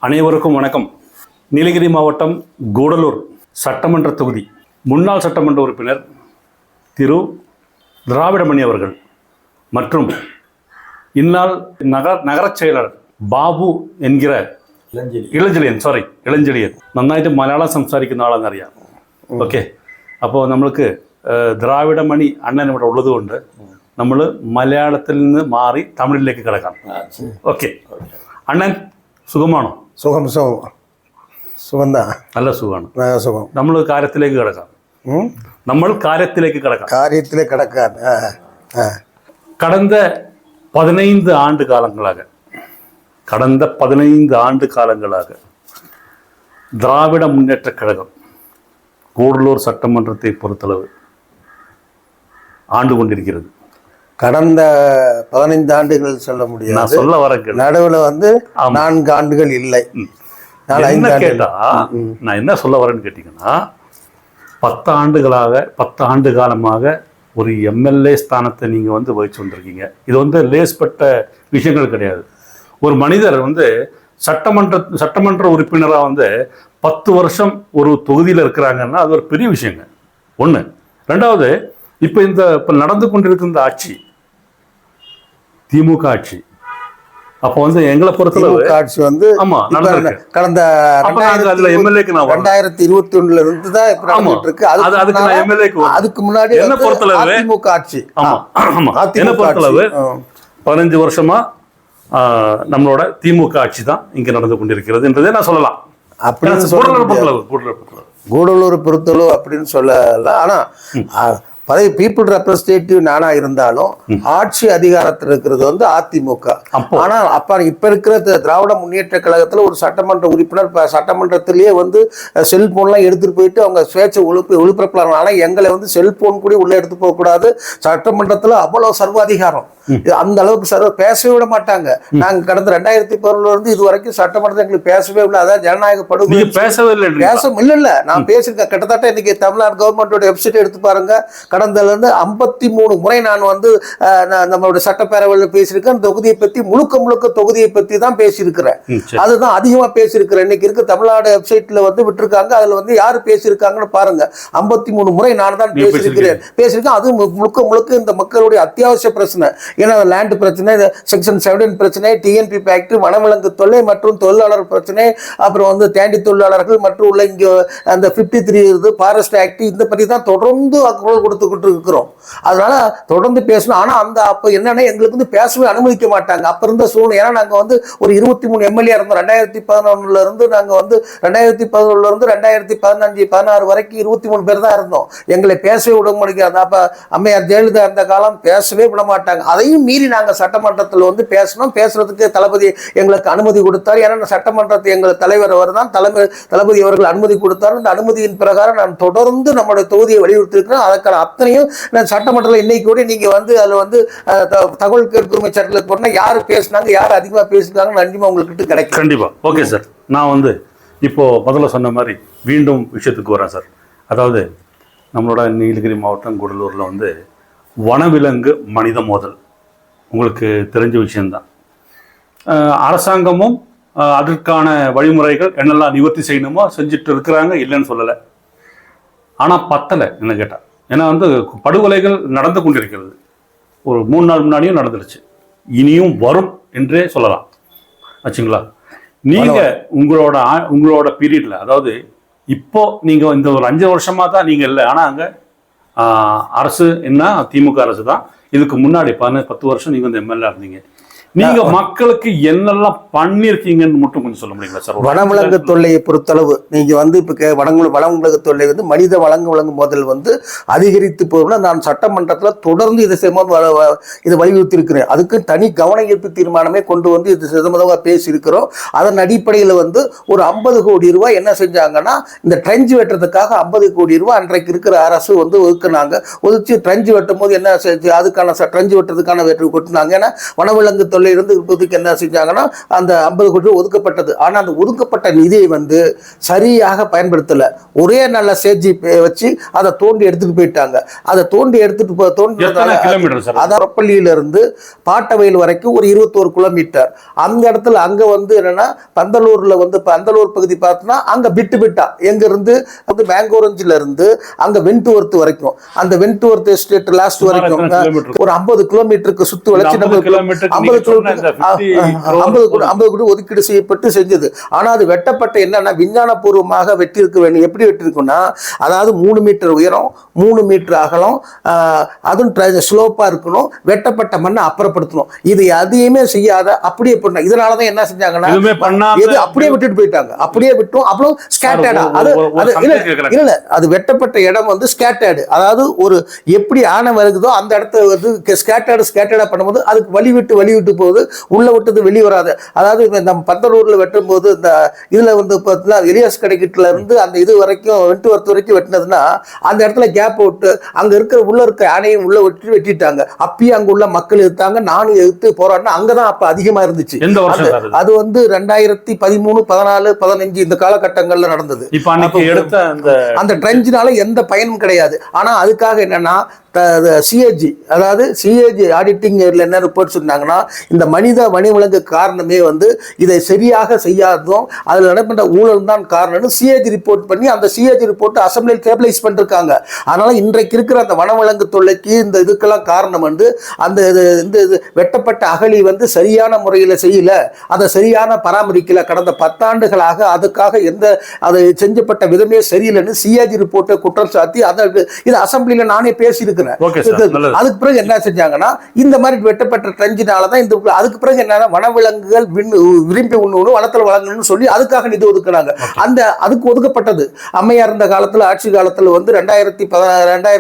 அனைவருக்கும் வணக்கம். நீலகிரி மாவட்டம் கூடலூர் சட்டமன்ற தொகுதி முன்னாள் சட்டமன்ற உறுப்பினர் திரு திராவிடமணி அவர்கள் மற்றும் இந்நாள் நகரச் செயலாளர் ബാബു എൻകിற ഇളഞ്ചെളിയൻ നന്നായിട്ട് മലയാളം സംസാരിക്കുന്ന ആളാണെന്ന് അറിയാം. ഓക്കെ, അപ്പോൾ നമ്മൾക്ക് ദ്രാവിഡമണി അണ്ണൻ ഇവിടെ ഉള്ളതുകൊണ്ട് നമ്മൾ മലയാളത്തിൽ നിന്ന് മാറി തമിഴിലേക്ക് കിടക്കാം. ഓക്കെ, അണ്ണൻ സുഖമാണോ? സുഖം നല്ല സുഖമാണ്. സുഖം. നമ്മൾ കാര്യത്തിലേക്ക് കിടക്കാം. കാര്യത്തിലേക്ക് കിടക്കാൻ கடந்த 15 ஆண்டு காலங்களாக திராவிட முன்னேற்றக் கழகம் கூடலூர் சட்டமன்றத்தை பொறுத்தளவு ஆண்டு கொண்டிருக்கிறது. கடந்த 15 ஆண்டுகள் சொல்ல முடியாது. நான் சொல்ல வரேன், நடுவில் 4 ஆண்டுகள் இல்லை. நான் என்ன சொல்ல வரேன்னு கேட்டீங்கன்னா, 10 ஆண்டு காலமாக ஒரு எம்எல்ஏ ஸ்தானத்தை நீங்க வகிச்சு வந்திருக்கீங்க. இது லேஸ்பட்ட விஷயங்கள் கிடையாது. ஒரு மனிதர் சட்டமன்ற உறுப்பினராக 10 வருஷம் ஒரு தொகுதியில் இருக்கிறாங்கன்னா அது ஒரு பெரிய விஷயங்க. ஒன்று. ரெண்டாவது, இப்போ நடந்து கொண்டிருக்கிற இந்த ஆட்சி திமுக ஆட்சி. அப்போ எங்களை பொறுத்தளவு ஆட்சி ஆமா கடந்த 2021 இருந்து தான் இருக்கு. அதுக்கு முன்னாடி என்ன பொறுத்தளவு திமுக ஆட்சி. என்ன பொறுத்தளவு 15 வருஷமா நம்மளோட திமுக ஆட்சி தான் இங்க நடந்து கொண்டிருக்கிறது என்றதை நான் சொல்லலாம். கூடலூர் பொறுத்தளவு அப்படின்னு சொல்லல. ஆனா பீப்புள் ரெப்ரஸன்டேட்டிவ் நானா இருந்தாலும் ஆட்சி அதிகாரத்தில் இருக்கிறது அதிமுக. ஆனா இப்ப இருக்கிற திராவிட முன்னேற்ற கழகத்துல ஒரு சட்டமன்ற உறுப்பினர் சட்டமன்றத்திலேயே செல்போன்லாம் எடுத்துட்டு போயிட்டு அவங்க சுயேட்சை ஒளிபரப்பலாம். ஆனா எங்களை செல்போன் கூட உள்ள எடுத்து போக கூடாது. சட்டமன்றத்துல அவ்வளவு சர்வாதிகாரம். அந்த அளவுக்கு பேசவே விட மாட்டாங்க. நாங்க கடந்த 2011 இருந்து இது வரைக்கும் சட்டமன்றத்தில் எங்களுக்கு பேசவே இல்லை. அதான் ஜனநாயக படுகொலை. பேசவே இல்லை. இல்ல நான் பேசிருக்கேன். கிட்டத்தட்ட இன்னைக்கு தமிழ்நாடு கவர்மெண்டோட வெப்சைட் எடுத்து பாருங்க. கடந்தல இருந்து 53 முறை நான் நம்மளோட சட்டப்பேரவையில் பேசியிருக்கேன். தொகுதியை பத்தி முழுக்க தொகுதியை பத்தி தான் பேசியிருக்கிறேன். அதுதான் அதிகமா பேசியிருக்கிறேன். இன்னைக்கு இருக்க தமிழ்நாடு வெப்சைட்ல விட்டுருக்காங்க. அதுல யாரு பேசியிருக்காங்கன்னு பாருங்க. 53 முறை நான் தான் பேசியிருக்கேன். அது முழுக்க இந்த மக்களுடைய அத்தியாவசிய பிரச்சனை. ஏன்னா லேண்ட் பிரச்சனை, செக்ஷன் 17 பிரச்சனை, டிஎன்பி ஆக்ட், வனவிலங்கு தொல்லை மற்றும் தொழிலாளர் பிரச்சனை, அப்புறம் தேண்டி தொழிலாளர்கள் மற்றும் உள்ள இங்க அந்த 53 ஃபாரஸ்ட் ஆக்ட், இந்த பத்தி தான் தொடர்ந்து குரல் கொடுத்துக்கிட்டு இருக்கிறோம். அதனால தொடர்ந்து பேசணும். ஆனா அப்ப என்னன்னா எங்களுக்கு பேசவே அனுமதிக்க மாட்டாங்க. அப்ப இருந்த சூழ்நிலை. ஏன்னா நாங்க ஒரு 23 எம்எல்ஏ இருந்தோம். 2011 இருந்து நாங்க 2011 இருந்து 2015 16 வரைக்கும் 23 பேர் தான் இருந்தோம். எங்களை பேசவே விட முடியாது. அப்ப அம்மையார் ஜெயலலிதா இருந்த காலம் பேசவே விட மாட்டாங்க. அதையும் மீறி நாங்க சட்டமன்றத்தில் பேசணும். பேசுறதுக்கு தளபதி எங்களுக்கு அனுமதி கொடுத்தார். ஏன்னா சட்டமன்றத்தை எங்கள் தலைவர் அவர் தான் தளபதி அவர்கள் அனுமதி கொடுத்தார். அந்த அனுமதியின் பிரகாரம் நான் தொடர்ந்து நம்முடைய தொகுதியை வலியுறுத்திருக்கிறேன். அதற்கான அத்தனையும் நான் சட்டமன்றத்தில் இன்னைக்கு கூட நீங்க அதுல தகவல் கேட்புரிமை சட்டத்தில் போனா யாரு பேசினாங்க, யார் அதிகமா பேசினாங்க நன்றிமா உங்களுக்கு கிடைக்கும். கண்டிப்பா. ஓகே சார், நான் இப்போ முதல்ல சொன்ன மாதிரி மீண்டும் விஷயத்துக்கு வரேன் சார். அதாவது நம்மளோட நீலகிரி மாவட்டம் கூடலூர்ல வனவிலங்கு மனித மோதல் உங்களுக்கு தெரிஞ்ச விஷயம்தான். அரசாங்கமும் அதற்கான வழிமுறைகள் என்னெல்லாம் நிவர்த்தி செய்யணுமோ செஞ்சுட்டு இருக்கிறாங்க, இல்லைன்னு சொல்லலை. ஆனால் பத்தலை என்ன கேட்டால். ஏன்னா படுகொலைகள் நடந்து கொண்டிருக்கிறது. ஒரு 3 நாள் முன்னாடியும் நடந்துருச்சு, இனியும் வரும் என்றே சொல்லலாம். ஆச்சுங்களா? நீங்கள் உங்களோட பீரியட்ல, அதாவது இப்போ நீங்கள் இந்த ஒரு 5 வருஷமா தான் நீங்கள் இல்லை. ஆனால் அங்கே அரசு என்ன திமுக அரசு தான். இதுக்கு முன்னாடி 10 வருஷம் நீங்க எம்எல்ஏ இருந்தீங்க. நீங்க மக்களுக்கு என்னெல்லாம் பண்ணிருக்கீங்கன்னு மட்டும் கொஞ்சம் சொல்ல முடியுங்களா சார்? வனவிலங்கு தொல்லையை பொறுத்தளவு நீங்க இப்ப வனவிலங்கு தொல்லை மனித வழங்கு மோதல் அதிகரித்து போகணும்னா நான் சட்டமன்றத்தில் தொடர்ந்து இதை வலியுறுத்தி இருக்கிறேன். அதுக்கு தனி கவன ஈர்ப்பு தீர்மானமே கொண்டு இது சிதம்பரமாக பேசியிருக்கிறோம். அதன் அடிப்படையில் ஒரு 50 கோடி ரூபாய் என்ன செஞ்சாங்கன்னா இந்த ட்ரெஞ்ச் வெட்டுறதுக்காக 50 கோடி ரூபாய் அன்றைக்கு இருக்கிற அரசு ஒதுக்குனாங்க. ஒதுச்சு ட்ரெஞ்ச் வெட்டும் போது என்ன செஞ்சு அதுக்கான ட்ரெஞ்ச் வெட்டுறதுக்கான வெற்றி கொட்டினாங்க. ஏன்னா வனவிலங்கு தொல்லையிலிருந்து இருப்பதுக்கு என்ன செஞ்சாங்கன்னா அந்த 50 கோடி ஒதுக்கப்பட்டது. ஆனா அந்த ஒதுக்கப்பட்ட நிதியை வந்து சரியாக பயன்படுத்தல. ஒரே நல்ல சேஜி வச்சு அதை தோண்டி எடுத்துட்டு போயிட்டாங்க. அதை தோண்டி எடுத்துட்டு பள்ளியிலிருந்து பாட்டவயல் வரைக்கும் ஒரு 21 கிலோமீட்டர். அந்த இடத்துல அங்க வந்து என்னன்னா பந்தலூர்ல வந்து பந்தலூர் பகுதி பார்த்தோம்னா அங்க விட்டு விட்டா எங்க இருந்து வந்து மேங்கோரஞ்சில இருந்து அங்க வென்ட்வொர்த் வரைக்கும், அந்த வென்ட்வொர்த் எஸ்டேட் லாஸ்ட் வரைக்கும் ஒரு 50 கிலோமீட்டருக்கு சுத்து வளைச்சு நம்ம 50 கோடி ஒதுக்கீடு செய்யப்பட்டு செஞ்சது. ஆனா அது வெட்டப்பட்ட என்னன்னா விஞ்ஞான பூர்வமாக வெட்டி இருக்க வேண்டும். எப்படி வெட்டி இருக்குன்னா அதாவது 3 மீட்டர் உயரம் 3 மீட்டர் அகலம், அதுவும் ஸ்லோப்பா இருக்கணும், வெட்டப்பட்ட மண்ணை அப்புறப்படுத்தணும். இது எதையுமே செய்யாத அப்படியே பண்ண. இதனாலதான் என்ன செஞ்சாங்கன்னா அப்படியே விட்டுட்டு போயிட்டாங்க. அப்படியே விட்டோம். அப்புறம் ஸ்கேட்டர்டா இல்ல அது வெட்டப்பட்ட இடம் வந்து ஸ்கேட்டர்டு, அதாவது ஒரு எப்படி ஆணை வருகுதோ அந்த இடத்த வந்து ஸ்கேட்டர்டா பண்ணும்போது அதுக்கு வழி விட்டு போகுது, உள்ள விட்டது வெளியே வராது. அதாவது நம்ம பந்தலூர்ல வெட்டும் போது இந்த இதுல வந்து எலியாஸ் கடைக்கிட்டுல இருந்து அந்த இது வரைக்கும் வென்ட்வொர்த் வரைக்கும் வெட்டினதுன்னா அந்த இடத்துல கேப் விட்டு அங்க உள்ள இருக்க யானையும் உள்ள விட்டு வெட்டிட்டாங்க. அப்பயும் அங்க உள்ள மக்கள் எதிர்த்தாங்க, நானும் எதிர்த்து போராடினா. அங்கதான் அப்ப அதிகமா இருந்துச்சு. அது வந்து 2013, 14, 15 இந்த காலகட்டங்கள்ல நடந்தது. அந்த ட்ரெஞ்சினால எந்த பயனும் கிடையாது. ஆனா அதுக்காக என்னன்னா சிஏஜி, அதாவது சிஏஜி ஆடிட்டிங் என்ன ரிப்போர்ட் சொன்னாங்கன்னா இந்த மனித வனவிலங்கு காரணமே வந்து இதை சரியாக செய்யாததும் அதில் நடைபெற்ற ஊழல் தான் காரணம்னு சிஏஜி ரிப்போர்ட் பண்ணி அந்த சிஏஜி ரிப்போர்ட் அசம்பிளியில் ஸ்டேபிளைஸ் பண்ணிருக்காங்க. அதனால இன்றைக்கு இருக்கிற அந்த வனவிலங்கு தொல்லைக்கு இந்த இதுக்கெல்லாம் காரணம் வந்து அந்த வெட்டப்பட்ட அகழி வந்து சரியான முறையில் செய்யல, அதை சரியான பராமரிக்கல. கடந்த 10 ஆண்டுகளாக அதுக்காக அதை செஞ்சப்பட்ட விதமே சரியில்லைன்னு சிஏஜி ரிப்போர்ட்டை குற்றம் சாத்தி இது அசம்பிளியில் நானே பேசியிருக்கேன். அதுக்கு பிறகு என்ன செஞ்சாங்கன்னா இந்த மாதிரி வெட்டப்பட்ட ட்ரெஞ்சினாலதான் இந்த அதுக்கு பிறகு என்ன வனவிலங்குகள் விரும்பி உண்ணணும் வனத்தில் வழங்கணும்னு சொல்லி அதுக்காக நிதி ஒதுக்குனாங்க. அதுக்கு ஒதுக்கப்பட்டது அம்மையார் இருந்த காலத்துல ஆட்சி காலத்துல வந்து 2011 இருந்து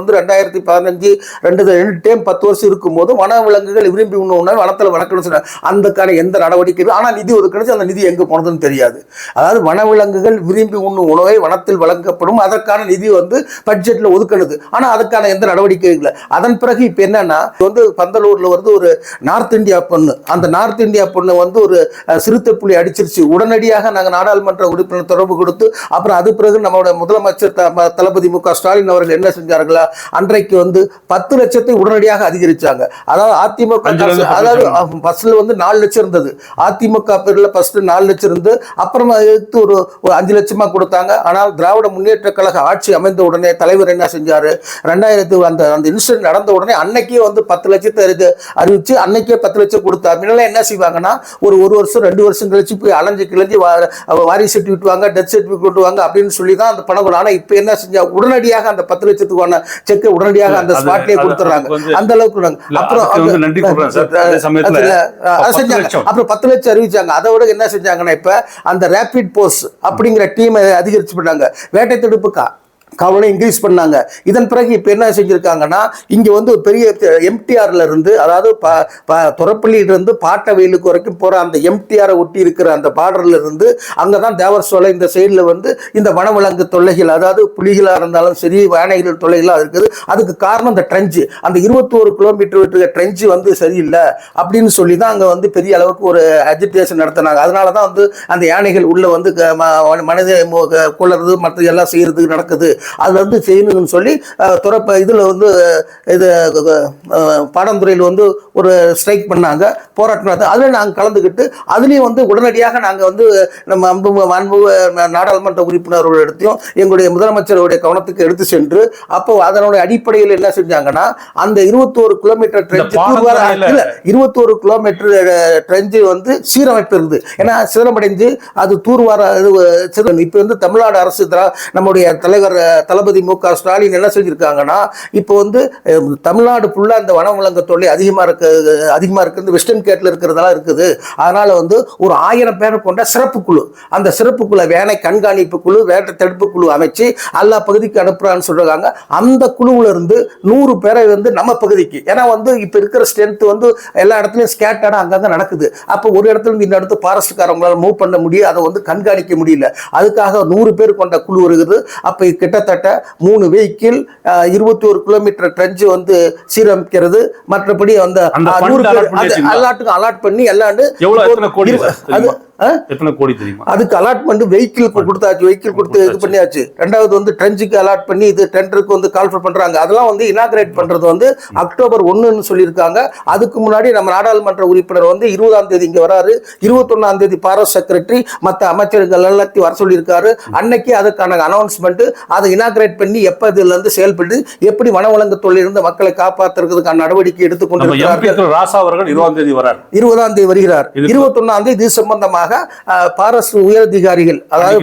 2015 2 டைம் 10 வருஷம் இருக்கும் போது வனவிலங்குகள் விரும்பி உண்ணணும் வனத்தில் வளர்க்கணும் சொன்னாங்க. அதுக்கான எந்த நடவடிக்கை ஆனா நிதி ஒதுக்கணும், அந்த நிதி எங்க போனதுன்னு தெரியாது. அதாவது வனவிலங்குகள் விரும்பி உண்ணும் உணவை வனத்தில் வழங்கப்படும், அதற்கான நிதி வந்து பட்ஜெட்ல ஒதுக்கணுது. ஆனா அதுக்கான எந்த நடவடிக்கை இல்லை. அதன் பிறகு இப்ப என்னன்னா வந்து பந்தலூர்ல வந்து ஒரு நார்த் இந்தியா பொண்ணு, அந்த நார்த் இந்தியா பொண்ணு வந்து ஒரு சிறுத்தை புலி அடிச்சிருச்சு. உடனடியாக நாங்க நாடாளுமன்ற உறுப்பினர் தொடர்பு கொடுத்து அப்புறம் அது பிறகு நம்மளோட முதலமைச்சர் தளபதி மு க ஸ்டாலின் அவர்கள் என்ன செஞ்சார்களா, அன்றைக்கு வந்து 10 லட்சத்தை உடனடியாக அதிகரிச்சாங்க. அதாவது அதிமுக அதாவது பஸ்ல வந்து 4 லட்சம் இருந்தது, அதிமுக பேர்ல ஃபர்ஸ்ட் 4 லட்சம் இருந்து அப்புறமா எடுத்து ஒரு 5 லட்சமா கொடுத்தாங்க. ஆனால் திராவிட முன்னேற்ற கழக ஆட்சி அமைந்த உடனே தலைவர் என்ன செஞ்சாரு, 2000 அந்த இன்சிடென்ட் நடந்த உடனே அன்னைக்கே வந்து 10 லட்சத்தை அறிவிச்சு அன்னைக்கே 10 லட்சம் கொடுத்தார். முன்னால என்ன செய்வாங்கன்னா ஒரு வருஷம் 2 வருஷம் கழிச்சு போய் அலைஞ்சு கிளஞ்சி வாரி சர்டிஃபிகேட் வாங்க, டெத் சர்டிஃபிகேட் வாங்க அப்படின்னு சொல்லி தான் அந்த பணம். ஆனா இப்ப என்ன செஞ்சா உடனடியாக அந்த 10 லட்சத்துக்கான செக்கை உடனடியாக அந்த ஸ்பாட்லயே கொடுத்துறாங்க. அந்த அளவுக்கு அப்புறம் அப்புறம் 10 லட்சம் அறிவிச்சாங்க. அதை விட என்ன செஞ்சாங்கன்னா இப்ப அந்த ரேபிட் போஸ்ட் அப்படிங்கிற டீம் அதிகரிச்சு பண்ணாங்க, வேட்டை தடுப்பு கவனம் இன்க்ரீஸ் பண்ணாங்க. இதன் பிறகு இப்ப என்ன செஞ்சிருக்காங்கன்னா இங்க வந்து ஒரு பெரிய எம்டிஆர்ல இருந்து, அதாவது துறப்பள்ளியில இருந்து பாட்டவயலுக்கு வரைக்கும் போற அந்த எம்டிஆரை ஒட்டி இருக்கிற அந்த பார்டர்ல இருந்து அங்கதான் தேவர் சோலை இந்த சைடுல வந்து இந்த வனவிலங்கு தொல்லைகள், அதாவது புலிகளா இருந்தாலும் சரி யானைகள் தொல்லைகளா இருக்குது. அதுக்கு காரணம் இந்த ட்ரெஞ்சு, அந்த 21 கிலோமீட்டர் ட்ரெஞ்சு வந்து சரியில்லை அப்படின்னு சொல்லி தான் அங்க வந்து பெரிய அளவுக்கு ஒரு அஜிடேஷன் நடத்தினாங்க. அதனாலதான் வந்து அந்த யானைகள் உள்ள வந்து மனித கொள்றது மற்ற எல்லாம் செய்யறதுக்கு நடக்குது. அதுல வந்து செய்யணும்னு சொல்லி இதுல வந்து இது பாடந்துறையில் வந்து ஒரு ஸ்ட்ரைக் பண்ணாங்க, போராட்டம். அதுல நாங்க கலந்துக்கிட்டு அதுலயும் வந்து உடனடியாக நாங்க வந்து நம்ம நாடாளுமன்ற உறுப்பினர்களிடத்தையும் எங்களுடைய முதலமைச்சருடைய கவனத்துக்கு எடுத்து சென்று அப்போ அதனுடைய அடிப்படையில் என்ன செஞ்சாங்கன்னா அந்த 21 கிலோமீட்டர் ட்ரெஞ்சு 21 கிலோமீட்டர் ட்ரெஞ்சு வந்து சீரமைப்பு இருந்து, ஏன்னா சிரமடைஞ்சு அது தூர்வார. இப்ப வந்து தமிழ்நாடு அரசு நம்முடைய தலைவர் தளபதி மு க ஸ்டாலின் என்ன செஞ்சிருக்காங்கன்னா இப்போ வந்து தமிழ்நாடு ஃபுல்லா இந்த வனவிலங்கு தொல்லை அதிகமா இருக்கு, வெஸ்டர்ன் கேட்ல இருக்கிறதெல்லாம் இருக்குது. அதனால வந்து ஒரு 1000 பேர் கொண்ட சிறப்பு குழு, அந்த சிறப்பு குழு வேலை கண்காணிப்பு குழு, வேட்டை தடுப்பு குழு அமைச்சு எல்லா பகுதிக்கு அனுப்புறான்னு சொல்றாங்க. அந்த குழுவுல இருந்து 100 பேரை வந்து நம்ம பகுதிக்கு, ஏன்னா வந்து இப்ப இருக்கிற ஸ்ட்ரென்த் வந்து எல்லா இடத்துலயும் ஸ்கேட்டர்டா அங்கங்க நடக்குது. அப்போ ஒரு இடத்துல இருந்து இந்த இடத்து ஃபாரஸ்ட்காரங்களால மூவ் பண்ண முடியும், அதை வந்து கண்காணிக்க முடியல. அதுக்காக 100 பேர் கொண்ட குழு இருக்குது. அப்ப கிட்டத்தட்ட கிட்டத்தட்ட 3 வெஹிக்கிள் 21 கிலோமீட்டர் ட்ரெஞ்சு வந்து சீரமைக்கிறது. மற்றபடி அந்த 100 அலாட்டுக்கு அலாட் பண்ணி எல்லாண்டு எத்தனை கோடி எத்தனை கோடி தெரியுமா? அதுக்கு அலாட்மெண்ட் வெஹிக்கிள் கொடுத்தாச்சு, வெஹிக்கிள் கொடுத்து இது பண்ணியாச்சு. ரெண்டாவது வந்து ட்ரெஞ்சுக்கு அலாட் பண்ணி இது டெண்டருக்கு வந்து கால்ஃபர் பண்றாங்க. அதெல்லாம் வந்து இனாகிரேட் பண்றது வந்து அக்டோபர் 1ன்னு சொல்லியிருக்காங்க. அதுக்கு முன்னாடி நம்ம நாடாளுமன்ற உறுப்பினர் வந்து 20ஆம் தேதி இங்க வராரு, 21ஆம் தேதி பாரஸ் செக்ரட்டரி மற்ற அமைச்சர்கள் எல்லாத்தையும் வர சொல்லியிருக்காரு. அன்னைக்கு அதுக்கான அனௌன்ஸ்மெண்ட் அதை இனாகிரேட் பண்ணி எப்ப இதுல இருந்து செயல்பட்டு எப்படி வனவளங்கத்துறையில் இருந்து மக்களை காப்பாற்றுறதுக்கான நடவடிக்கை எடுத்துக்கொண்டு ராசா அவர்கள் 20ஆம் தேதி வரார், 20ஆம் தேதி வருகிறார். 21ஆம் தேதி இது சம்பந்தமாக பாரஸ் உயர் அதிகாரிகள் அதாவது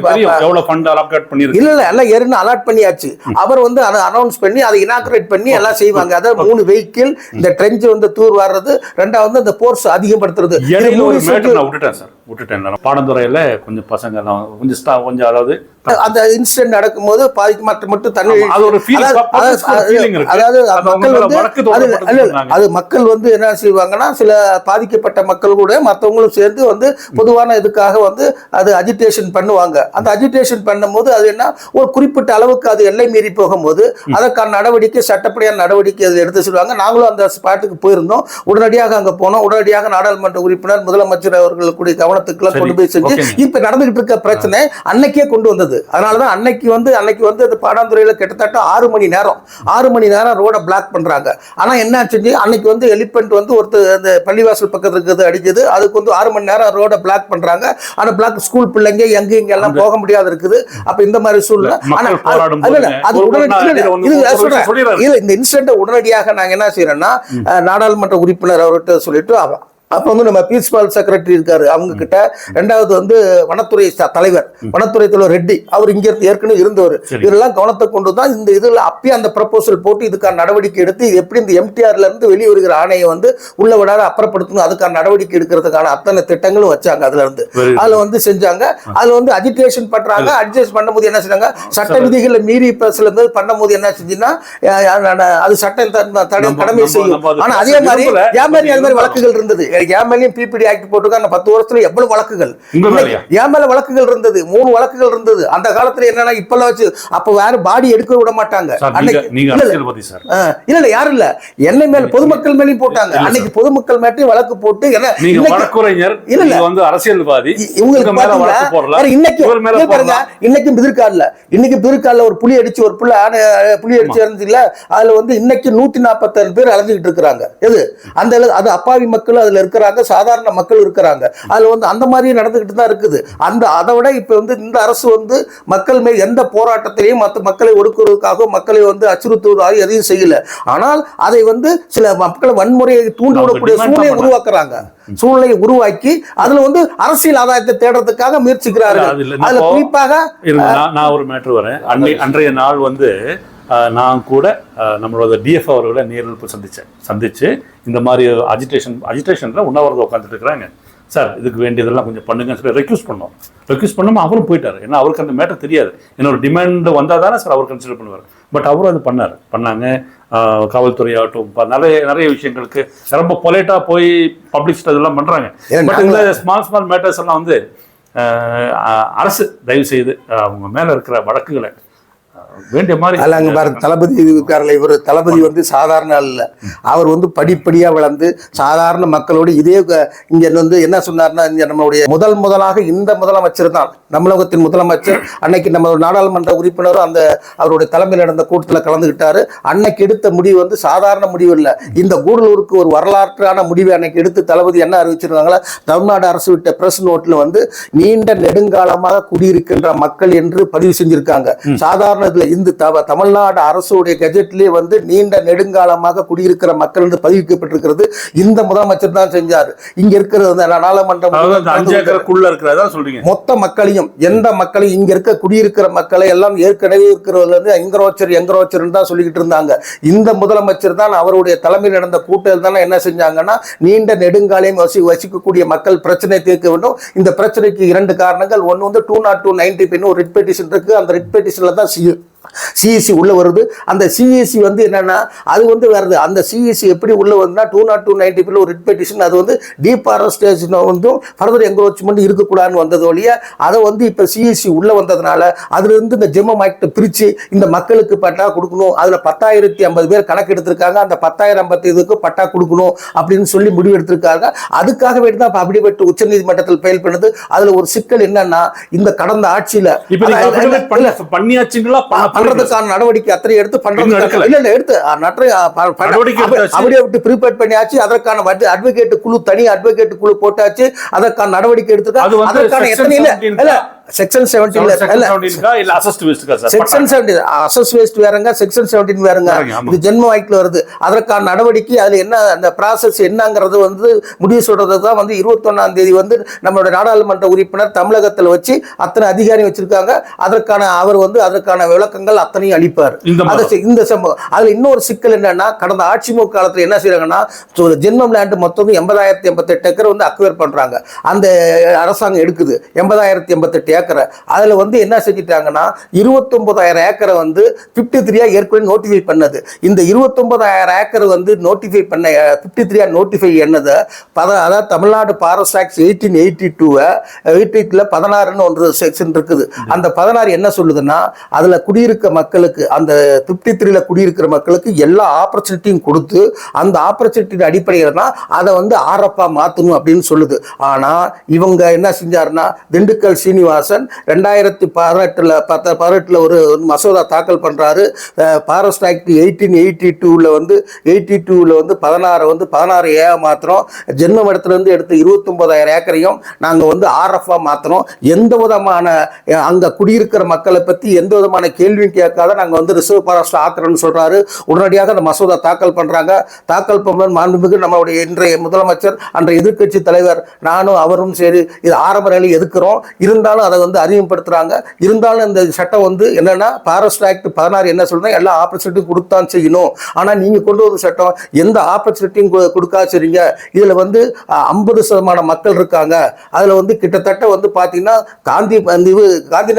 அலாட் பண்ணியாச்சு. அவர் வந்து அனௌன்ஸ் பண்ணி அதை இனாகிரேட் பண்ணி எல்லாம் செய்வாங்க. அதாவது 3 வெஹிக்கிள் இந்த ட்ரெஞ்ச் வந்து தூர் வர்றது, ரெண்டாவது அந்த போர்ஸ் அதிகப்படுத்துறது. பாடந்துறையில கொஞ்சம் பசங்க கொஞ்சம் அதாவது அந்த இன்சிடென்ட் நடக்கும்போது பாதிக்கு மட்டும் தண்ணி அது மக்கள் வந்து என்ன செய்வாங்கன்னா சில பாதிக்கப்பட்ட மக்கள் கூட மற்றவங்களும் சேர்ந்து வந்து பொதுவான இதுக்காக வந்து அது அஜிடேஷன் பண்ணுவாங்க. அந்த அஜிடேஷன் பண்ணும்போது அது என்ன ஒரு குறிப்பிட்ட அளவுக்கு அது எல்லை மீறி போகும்போது அதற்கான நடவடிக்கை சட்டப்படியான நடவடிக்கை அதை எடுத்து சொல்லுவாங்க. நாங்களும் அந்த ஸ்பாட்டுக்கு போயிருந்தோம், உடனடியாக அங்க போனோம். உடனடியாக நாடாளுமன்ற உறுப்பினர் முதலமைச்சர் அவர்களுடைய கவனத்துக்குள்ள கொண்டு போய் செஞ்சு இப்ப நடந்துகிட்டு இருக்க பிரச்சனை அன்னைக்கே கொண்டு வந்தது. அதனாலதான் அன்னைக்கு வந்து அந்த பாடாந்துறையில கிட்டத்தட்ட 6 மணி நேரம் ரோட பிளாக் பண்றாங்க. ஆனா என்ன ஆச்சு, அன்னைக்கு வந்து எலிபென்ட் வந்து ஒருத்தர் அந்த பள்ளிவாசல் பக்கத்துக்கு அடிச்சது. அதுக்கு வந்து 6 மணி நேரம் ரோட பிளாக் பண்றாங்க. அந்த பிளாக் ஸ்கூல் பிள்ளைங்க எங்க இங்க எல்லாம் போக முடியாது இருக்குது. அப்ப இந்த மாதிரி சூழ்நிலை இந்த இன்சிடென்ட் உடனடியாக நாங்க என்ன செய்யறோம்னா நாடாளுமன்ற உறுப்பினர் அவர்கிட்ட சொல்லிட்டு அப்ப வந்து நம்ம பீஸ்பால் செக்ரட்டரி இருக்காரு அவங்க கிட்ட, ரெண்டாவது வந்து வனத்துறை தலைவர் ரெட்டி அவர் இங்க ஏற்கனவே இருந்தவர், இதெல்லாம் கவனத்தை கொண்டு தான் இந்த இதுல அப்பயே அந்த ப்ரப்போசல் போட்டு இதுக்கான நடவடிக்கை எடுத்து எப்படி இந்த எம்டிஆர்ல இருந்து வெளியே வருகிற ஆணையை வந்து உள்ள விடாத அப்புறப்படுத்தணும் அதுக்கான நடவடிக்கை எடுக்கிறதுக்கான அத்தனை திட்டங்களும் வச்சாங்க. அதுல வந்து செஞ்சாங்க. அதுல வந்து அஜிடேஷன் பண்றாங்க. அட்ஜஸ்ட் பண்ணும்போது என்ன செஞ்சாங்க, சட்ட விதிகளை மீறி பேசல பண்ணும்போது என்ன செஞ்சுன்னா அது சட்டம் கடமை செய்யும். ஆனா அதே மாதிரி வழக்குகள் இருந்தது. பிபிடி ஆக்ட் போட்டுருக்காங்க. 10 வருஷத்துல எவ்வளவு வழக்குகள் என் மேல வழக்குகள் இருந்தது, 3 வழக்குகள் இருந்தது. அந்த காலத்துல என்னன்னா இப்பெல்லாம் வச்சு அப்ப வேற பாடி எடுக்க விட மாட்டாங்க. இல்ல யாரும் இல்ல என்னை மேல பொதுமக்கள் மேலயும் போட்டாங்க. அன்னைக்கு பொதுமக்கள் மேட்டையும் வழக்கு போட்டு அரசியல்வாதி இன்னைக்கும் பிதிர்கால ஒரு புலி அடிச்சு ஒரு புலி அடிச்சு இருந்துச்சு இல்ல, அதுல வந்து இன்னைக்கு 147 பேர் அலைஞ்சிட்டு இருக்கிறாங்க. எது அந்த அது அப்பாவி மக்கள் அதுல இருக்கிறாங்க, சாதாரண மக்கள் இருக்கிறாங்க. அதுல வந்து அந்த மாதிரி நடந்துகிட்டு தான் இருக்குது. அதை விட இப்ப வந்து இந்த அரசு வந்து மக்கள் மேல் எந்த போராட்டத்திலையும் மற்ற மக்களை ஒடுக்குவதற்காக மக்களை வந்து அச்சுறுத்துவதாக எதையும் செய்யல. ஆனால் அதை வந்து சில மக்களை வன்முறையை தூண்டிவிடக்கூடிய சூழ்நிலையை உருவாக்குறாங்க. சூழ்நிலையை உருவாக்கி அதுல வந்து அரசியல் ஆதாயத்தை தேடுறதுக்காக முயற்சிக்கிறார்கள். அதுல குறிப்பாக நான் ஒரு மேட்டர் வரேன். அன்றைய நாள் வந்து நான் கூட நம்மளோட டிஎஃப் அவர்களை நேரில் போய் சந்திச்சு இந்த மாதிரி அஜிடேஷனில் உண்ணாவிரதம் உட்காந்துட்டு இருக்கிறாங்க சார், இதுக்கு வேண்டியதெல்லாம் கொஞ்சம் பண்ணுங்கன்னு சொல்லி ரெக்யூஸ்ட் பண்ணோம். அவரும் போயிட்டார். ஏன்னா அவருக்கு அந்த மேட்டர் தெரியாது. என்னோட டிமாண்ட் வந்தால் தானே சார் அவர் கன்சிடர் பண்ணுவார். பட் அவரும் அது பண்ணாங்க. காவல்துறையாகட்டும் நிறைய விஷயங்களுக்கு ரொம்ப பொலைட்டாக போய் பப்ளிசிட்டி அதெல்லாம் பண்ணுறாங்க. பட் இந்த ஸ்மால் மேட்டர்ஸ் எல்லாம் வந்து அரசு தயவு செய்து அவங்க மேலே இருக்கிற வழக்குகளை வேண்டிய மாதிரி அங்க பாரு தளபதி இருக்காருல்ல, இவர் தளபதி வந்து சாதாரண அல்ல. அவர் வந்து படிப்படியா வளர்ந்து சாதாரண மக்களோடு இதே இங்க வந்து என்ன சொன்னார்னா, நம்மளுடைய முதலாக இந்த முதலமைச்சர் தான் தமிழகத்தின் முதலமைச்சர். அன்னைக்கு நம்ம நாடாளுமன்ற உறுப்பினரும் அந்த அவருடைய தலைமையில் நடந்த கூட்டத்தில் கலந்துகிட்டாரு. அன்னைக்கு எடுத்த முடிவு வந்து சாதாரண முடிவு இல்லை. இந்த கூடலூருக்கு ஒரு வரலாற்றான முடிவை அன்னைக்கு எடுத்து தளபதி என்ன அறிவிச்சிருக்காங்களா, தமிழ்நாடு அரசு விட்ட பிரஸ் நோட்ல வந்து நீண்ட நெடுங்காலமாக குடியிருக்கின்ற மக்கள் என்று பதிவு செஞ்சிருக்காங்க. சாதாரண இந்த தமிழ்நாடு அரசுடைய கெஜெட்லேயே வந்து நீண்ட நெடுங்காலமாக குடியிருக்கிற மக்கள் என்று பதிவிக்கப்பட்டிருக்கிறது. இந்த முதலமைச்சர் தான் செஞ்சார். இங்க இருக்கிற நாடாளுமன்றம் மொத்த மக்களையும் எந்த மக்களையும் இங்க இருக்க குடியிருக்கிற மக்களை எல்லாம் ஏற்கனவே இருக்கிறவங்க வந்து எங்கரோச்சர் தான் சொல்லிக்கிட்டு இருந்தாங்க. இந்த முதலமைச்சர் தான் அவருடைய தலைமையில் நடந்த கூட்டத்தில் தானே என்ன செஞ்சாங்கன்னா, நீண்ட நெடுங்காலையும் வசிக்கக்கூடிய மக்கள் பிரச்சனை தீர்க்க வேண்டும். இந்த பிரச்சனைக்கு 2 காரணங்கள். ஒன்று வந்து 202 90 ஒரு ரிட் பெட்டிஷன் இருக்கு. அந்த ரிட் பெட்டிஷன்ல தான் சிஎஸ்சி உள்ள வருது. அந்த சிஎஸ்சி வந்து என்னன்னா அது வந்து வருது. அந்த சிஎஸ்சி எப்படி உள்ள வருதுன்னா 202/95 ஒரு ரிட் பெட்டிஷன், அது வந்து டீபாரஸ்டேஷன் வந்து ஃபர்தர் என்க்ரோச்மெண்ட் இருக்கக்கூடாதுன்னு வந்தது ஒழிய அதை வந்து இப்போ சிஎஸ்சி உள்ள வந்ததுனால அதுல இருந்து இந்த ஜெம்மம் ஆக்டை பிரித்து இந்த மக்களுக்கு பட்டா கொடுக்கணும். அதில் 10,050 பேர் கணக்கு எடுத்திருக்காங்க. அந்த 10,055 பட்டா கொடுக்கணும் அப்படின்னு சொல்லி முடிவு எடுத்திருக்காங்க. அதுக்காக வேண்டி தான் அபிடவிட் உச்சநீதிமன்றத்தில் ஃபைல் பண்ணுது. அதுல ஒரு சிக்கல் என்னன்னா இந்த கடந்த ஆட்சியில பண்றதுக்கான நடவடிக்கை அத்தனை எடுத்து பண்றதுக்கான இல்ல எடுத்து அபிடவிட் ப்ரிப்பேர் பண்ணியாச்சு. அதற்கான அட்வொகேட் குழு, தனி அட்வொகேட் குழு போட்டாச்சு. அதற்கான நடவடிக்கை எடுத்துக்க அதற்கான எத்தனை இல்ல செக்ஷன் 17 இல்ல செக்ஷன் 17 அசஸ் வேஸ்ட் வேறங்க, செக்ஷன் 17 வேறங்க. இது ஜென்ம ஆக்ட்ல வருது. அதற்கான நடவடிக்கை அதுல என்ன அந்த ப்ராசஸ் என்னங்கிறது வந்து முடிவு சொல்றது தான் வந்து 21ஆம் தேதி வந்து நம்மளோட நாடாளுமன்ற உறுப்பினர் தமிழகத்தில் வச்சு அத்தனை அதிகாரி வச்சிருக்காங்க. அதற்கான அவர் வந்து அதற்கான விளக்கங்கள் அத்தனையும் அளிப்பார். இந்த சம்பவம் அதுல இன்னொரு சிக்கல் என்னன்னா கடந்த ஆட்சி காலத்துல என்ன செய்யறாங்கன்னா ஜென்மம் லேண்ட் மொத்தம் 80,088 ஏக்கர் வந்து அக்வயர் பண்றாங்க. அந்த அரசாங்கம் எடுக்குது 80,088 ஏக்கரை. அதுல வந்து என்ன செஞ்சிட்டாங்கன்னா 29,000 ஏக்கரை வந்து 53 ஏற்கனவே நோட்டிஃபை பண்ணது. இந்த 29,000 ஏக்கர் வந்து நோட்டிஃபை பண்ண 53 நோட்டிஃபை என்னது அதாவது தமிழ்நாடு ஃபாரஸ்ட் ஆக்ட் 1882 16ன்னு ஒன்று செக்ஷன் இருக்குது. அந்த 16 என்ன சொல்லுதுன்னா அதுல குடியிருக்க மக்களுக்கு அந்த 53 குடியிருக்கிற மக்களுக்கு எல்லா ஆப்பர்ச்சுனிட்டியும் கொடுத்து அந்த ஆப்பர்ச்சுனிட்டி அடிப்படையில் தான் அதை வந்து ஆர்எஃப்ஆ மாற்றணும் அப்படின்னு சொல்லுது. ஆனா இவங்க என்ன செஞ்சாருன்னா திண்டுக்கல் சீனிவாசன் 2018 ஒரு மசோதா தாக்கல் பண்றாரு. ஃபாரஸ்ட் ஆக்ட் 1882 வந்து 82 வந்து 16A மாத்திரம் ஜென்மம் இடத்துல இருந்து எடுத்த 29,000 ஏக்கரையும் நாங்க வந்து ஆர்எஃப்ஆ மாத்திரம். எந்த விதமான அங்க குடியிருக்கிற மக்களை பத்தி எந்த விதமான கேள்வியும் கேட்காத நாங்க வந்து ரிசர்வ் ஃபாரஸ்ட் ஆக்குறோம்னு சொல்றாரு. உடனடியாக அந்த மசோதா தாக்கல் பண்றாங்க. தாக்கல் பண்ண மாண்புமிகு நம்மளுடைய இன்றைய முதலமைச்சர் அன்றைய எதிர்க்கட்சி தலைவர் நானும் அவரும் சரி இது ஆரம்ப நிலையில் எதுக்குறோம். இருந்தாலும் அதை வந்து அறிமுகப்படுத்துறாங்க. இருந்தாலும் இந்த சட்டம் வந்து என்னன்னா ஃபாரஸ்ட் ஆக்ட் 16 என்ன சொல்றேன் எல்லா ஆப்பர்ச்சுனிட்டியும் கொடுத்தான் செய்யணும். ஆனா நீங்க கொண்டு வந்த சட்டம் எந்த ஆப்பர்ச்சுனிட்டியும் கொடுக்காது சரிங்க. இதுல வந்து 50% மக்கள் இருக்காங்க. அதுல வந்து கிட்டத்தட்ட வந்து பாத்தீங்கன்னா காந்தி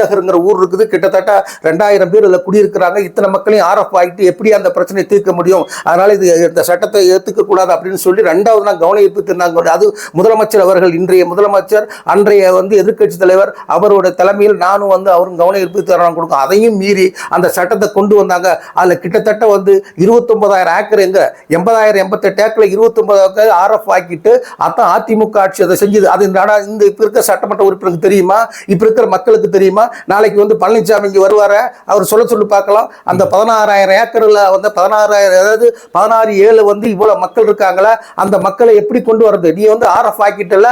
நகருங்கிற ஊர் இருக்குது. கிட்டத்தட்ட 2,000 பேர் இதுல குடியிருக்கிறாங்க. இத்தனை மக்களையும் ஆர்எஃப் ஆகிட்டு எப்படி அந்த பிரச்சனையை தீர்க்க முடியும்? அதனால இது இந்த சட்டத்தை ஏற்றுக்க கூடாது அப்படின்னு சொல்லி 2வது நான் கவன ஈர்ப்பு தின்னாங்க. அது முதலமைச்சர் அவர்கள் இன்றைய முதலமைச்சர் அன்றைய வந்து எதிர்க்கட்சி தலைவர் அவரோட தலைமையில் நானும் வந்து அவரும் கவன ஈர்ப்பு தீர்மானம் கொடுக்கும். அதையும் மீறி அந்த சட்டத்தை கொண்டு வந்தாங்க. அதுல கிட்டத்தட்ட வந்து 29,000 ஏக்கர் எங்க 80,088 ஏக்கர்ல 29,000 ஆர்எஃப் ஆக்கிட்டு அதான் அதிமுக ஆட்சி அதை செஞ்சது. அது இந்த இப்ப இருக்க சட்டமன்ற உறுப்பினருக்கு தெரியுமா? இப்ப இருக்கிற மக்களுக்கு தெரியுமா? நாளைக்கு வந்து பழனிசாமி இங்க வருவார அவர் சொல்லி பார்க்கலாம். அந்த 16,000 ஏக்கர்ல வந்து 16,000 அதாவது 16/7 வந்து இவ்வளவு மக்கள் இருக்காங்களா? அந்த மக்களை எப்படி கொண்டு வரது? நீ வந்து ஆர்எஃப் ஆக்கிட்டல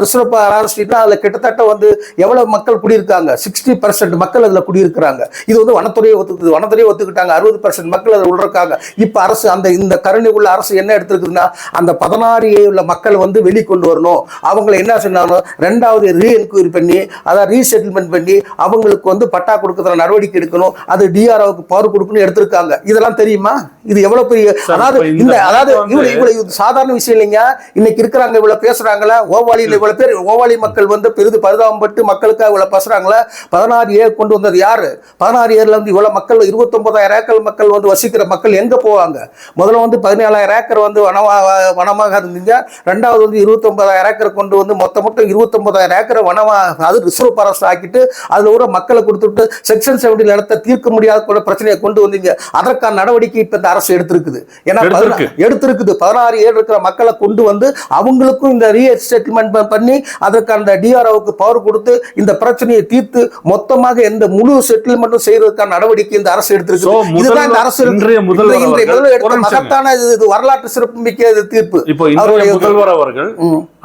ரிசர்வ் ஃபாரஸ்ட்னா அதுல கிட்டத்தட்ட வந்து எவ்வளவு மக்கள் குடியிருக்காங்க? 60% மக்கள் அதுல குடியிருக்கிறாங்க. இது வந்து வனத்துறையை ஒத்துக்குது. வனத்துறையை ஒத்துக்கிட்டாங்க. 60% மக்கள் அதில் உள்றாங்க. இப்ப அரசு இந்த கருணை உள்ள அரசு என்ன எடுத்திருக்குதுன்னா அந்த 16A உள்ள மக்கள் வந்து வெளிக்கொண்டு வரணும். அவங்களை என்ன சொன்னாலும் 2வது ரீஎன்கொயரி பண்ணி அதாவது ரீசெட்டில்மெண்ட் பண்ணி அவங்களுக்கு வந்து பட்டா கொடுக்கற நடவடிக்கை எடுக்கணும். அது டிஆர்ஓக்கு பவர் கொடுக்கணும் எடுத்திருக்காங்க. இதெல்லாம் தெரியுமா? இது எவ்வளவு பெரிய இவ்வளவு சாதாரண விஷயம் இல்லைங்க. இன்னைக்கு இருக்கிறாங்க இவ்வளவு பேசுறாங்களா? இவ்வளவு பேர் ஓவாளி மக்கள் வந்து பெரிது பரிதாபப்பட்டு மக்களுக்காக இவ்வளவு பேசுறாங்களா? 16A கொண்டு வந்தது யாரு? 16A வந்து இவ்வளவு மக்கள் 29,000 ஏக்கர் மக்கள் வந்து வசிக்கிற மக்கள் எங்க போவாங்க? முதல்ல வந்து 17,000 ஏக்கர் வந்து வனமாக இருந்தீங்க. 2வது வந்து 29,000 ஏக்கர் கொண்டு வந்து மொத்தம் 29,000 ஏக்கர் வனமாக அது ரிசர்வ் ஃபாரஸ்ட் ஆக்கிட்டு அதுல ஒரு மக்களை கொடுத்துட்டு செக்ஷன் 17 இடத்தை தீர்க்க முடியாத பிரச்சனையை கொண்டு வந்தீங்க. அதற்கான நடவடிக்கை இப்ப இந்த அரசு எடுத்திருக்குது. ஏன்னா எடுத்திருக்குது 16A இருக்கிற மக்களை கொண்டு வந்து அவங்களுக்கும் இந்த ரீஎஸ்டேட்மெண்ட் பண்ணி அதற்கு அந்த டிஆர்ஓக்கு பவர் கொடுத்து இந்த பிரச்சனையை தீர்த்து மொத்தமாக எந்த முழு செட்டில்மெண்ட்டும் செய்யறதுக்கான நடவடிக்கை இந்த அரசு எடுத்திருக்கு. இதுதான் இந்த அரசு எடுத்த மகத்தான வரலாற்று சிறப்புமிக்க தீர்ப்பு. இப்போ முதல்வர் அவர்கள்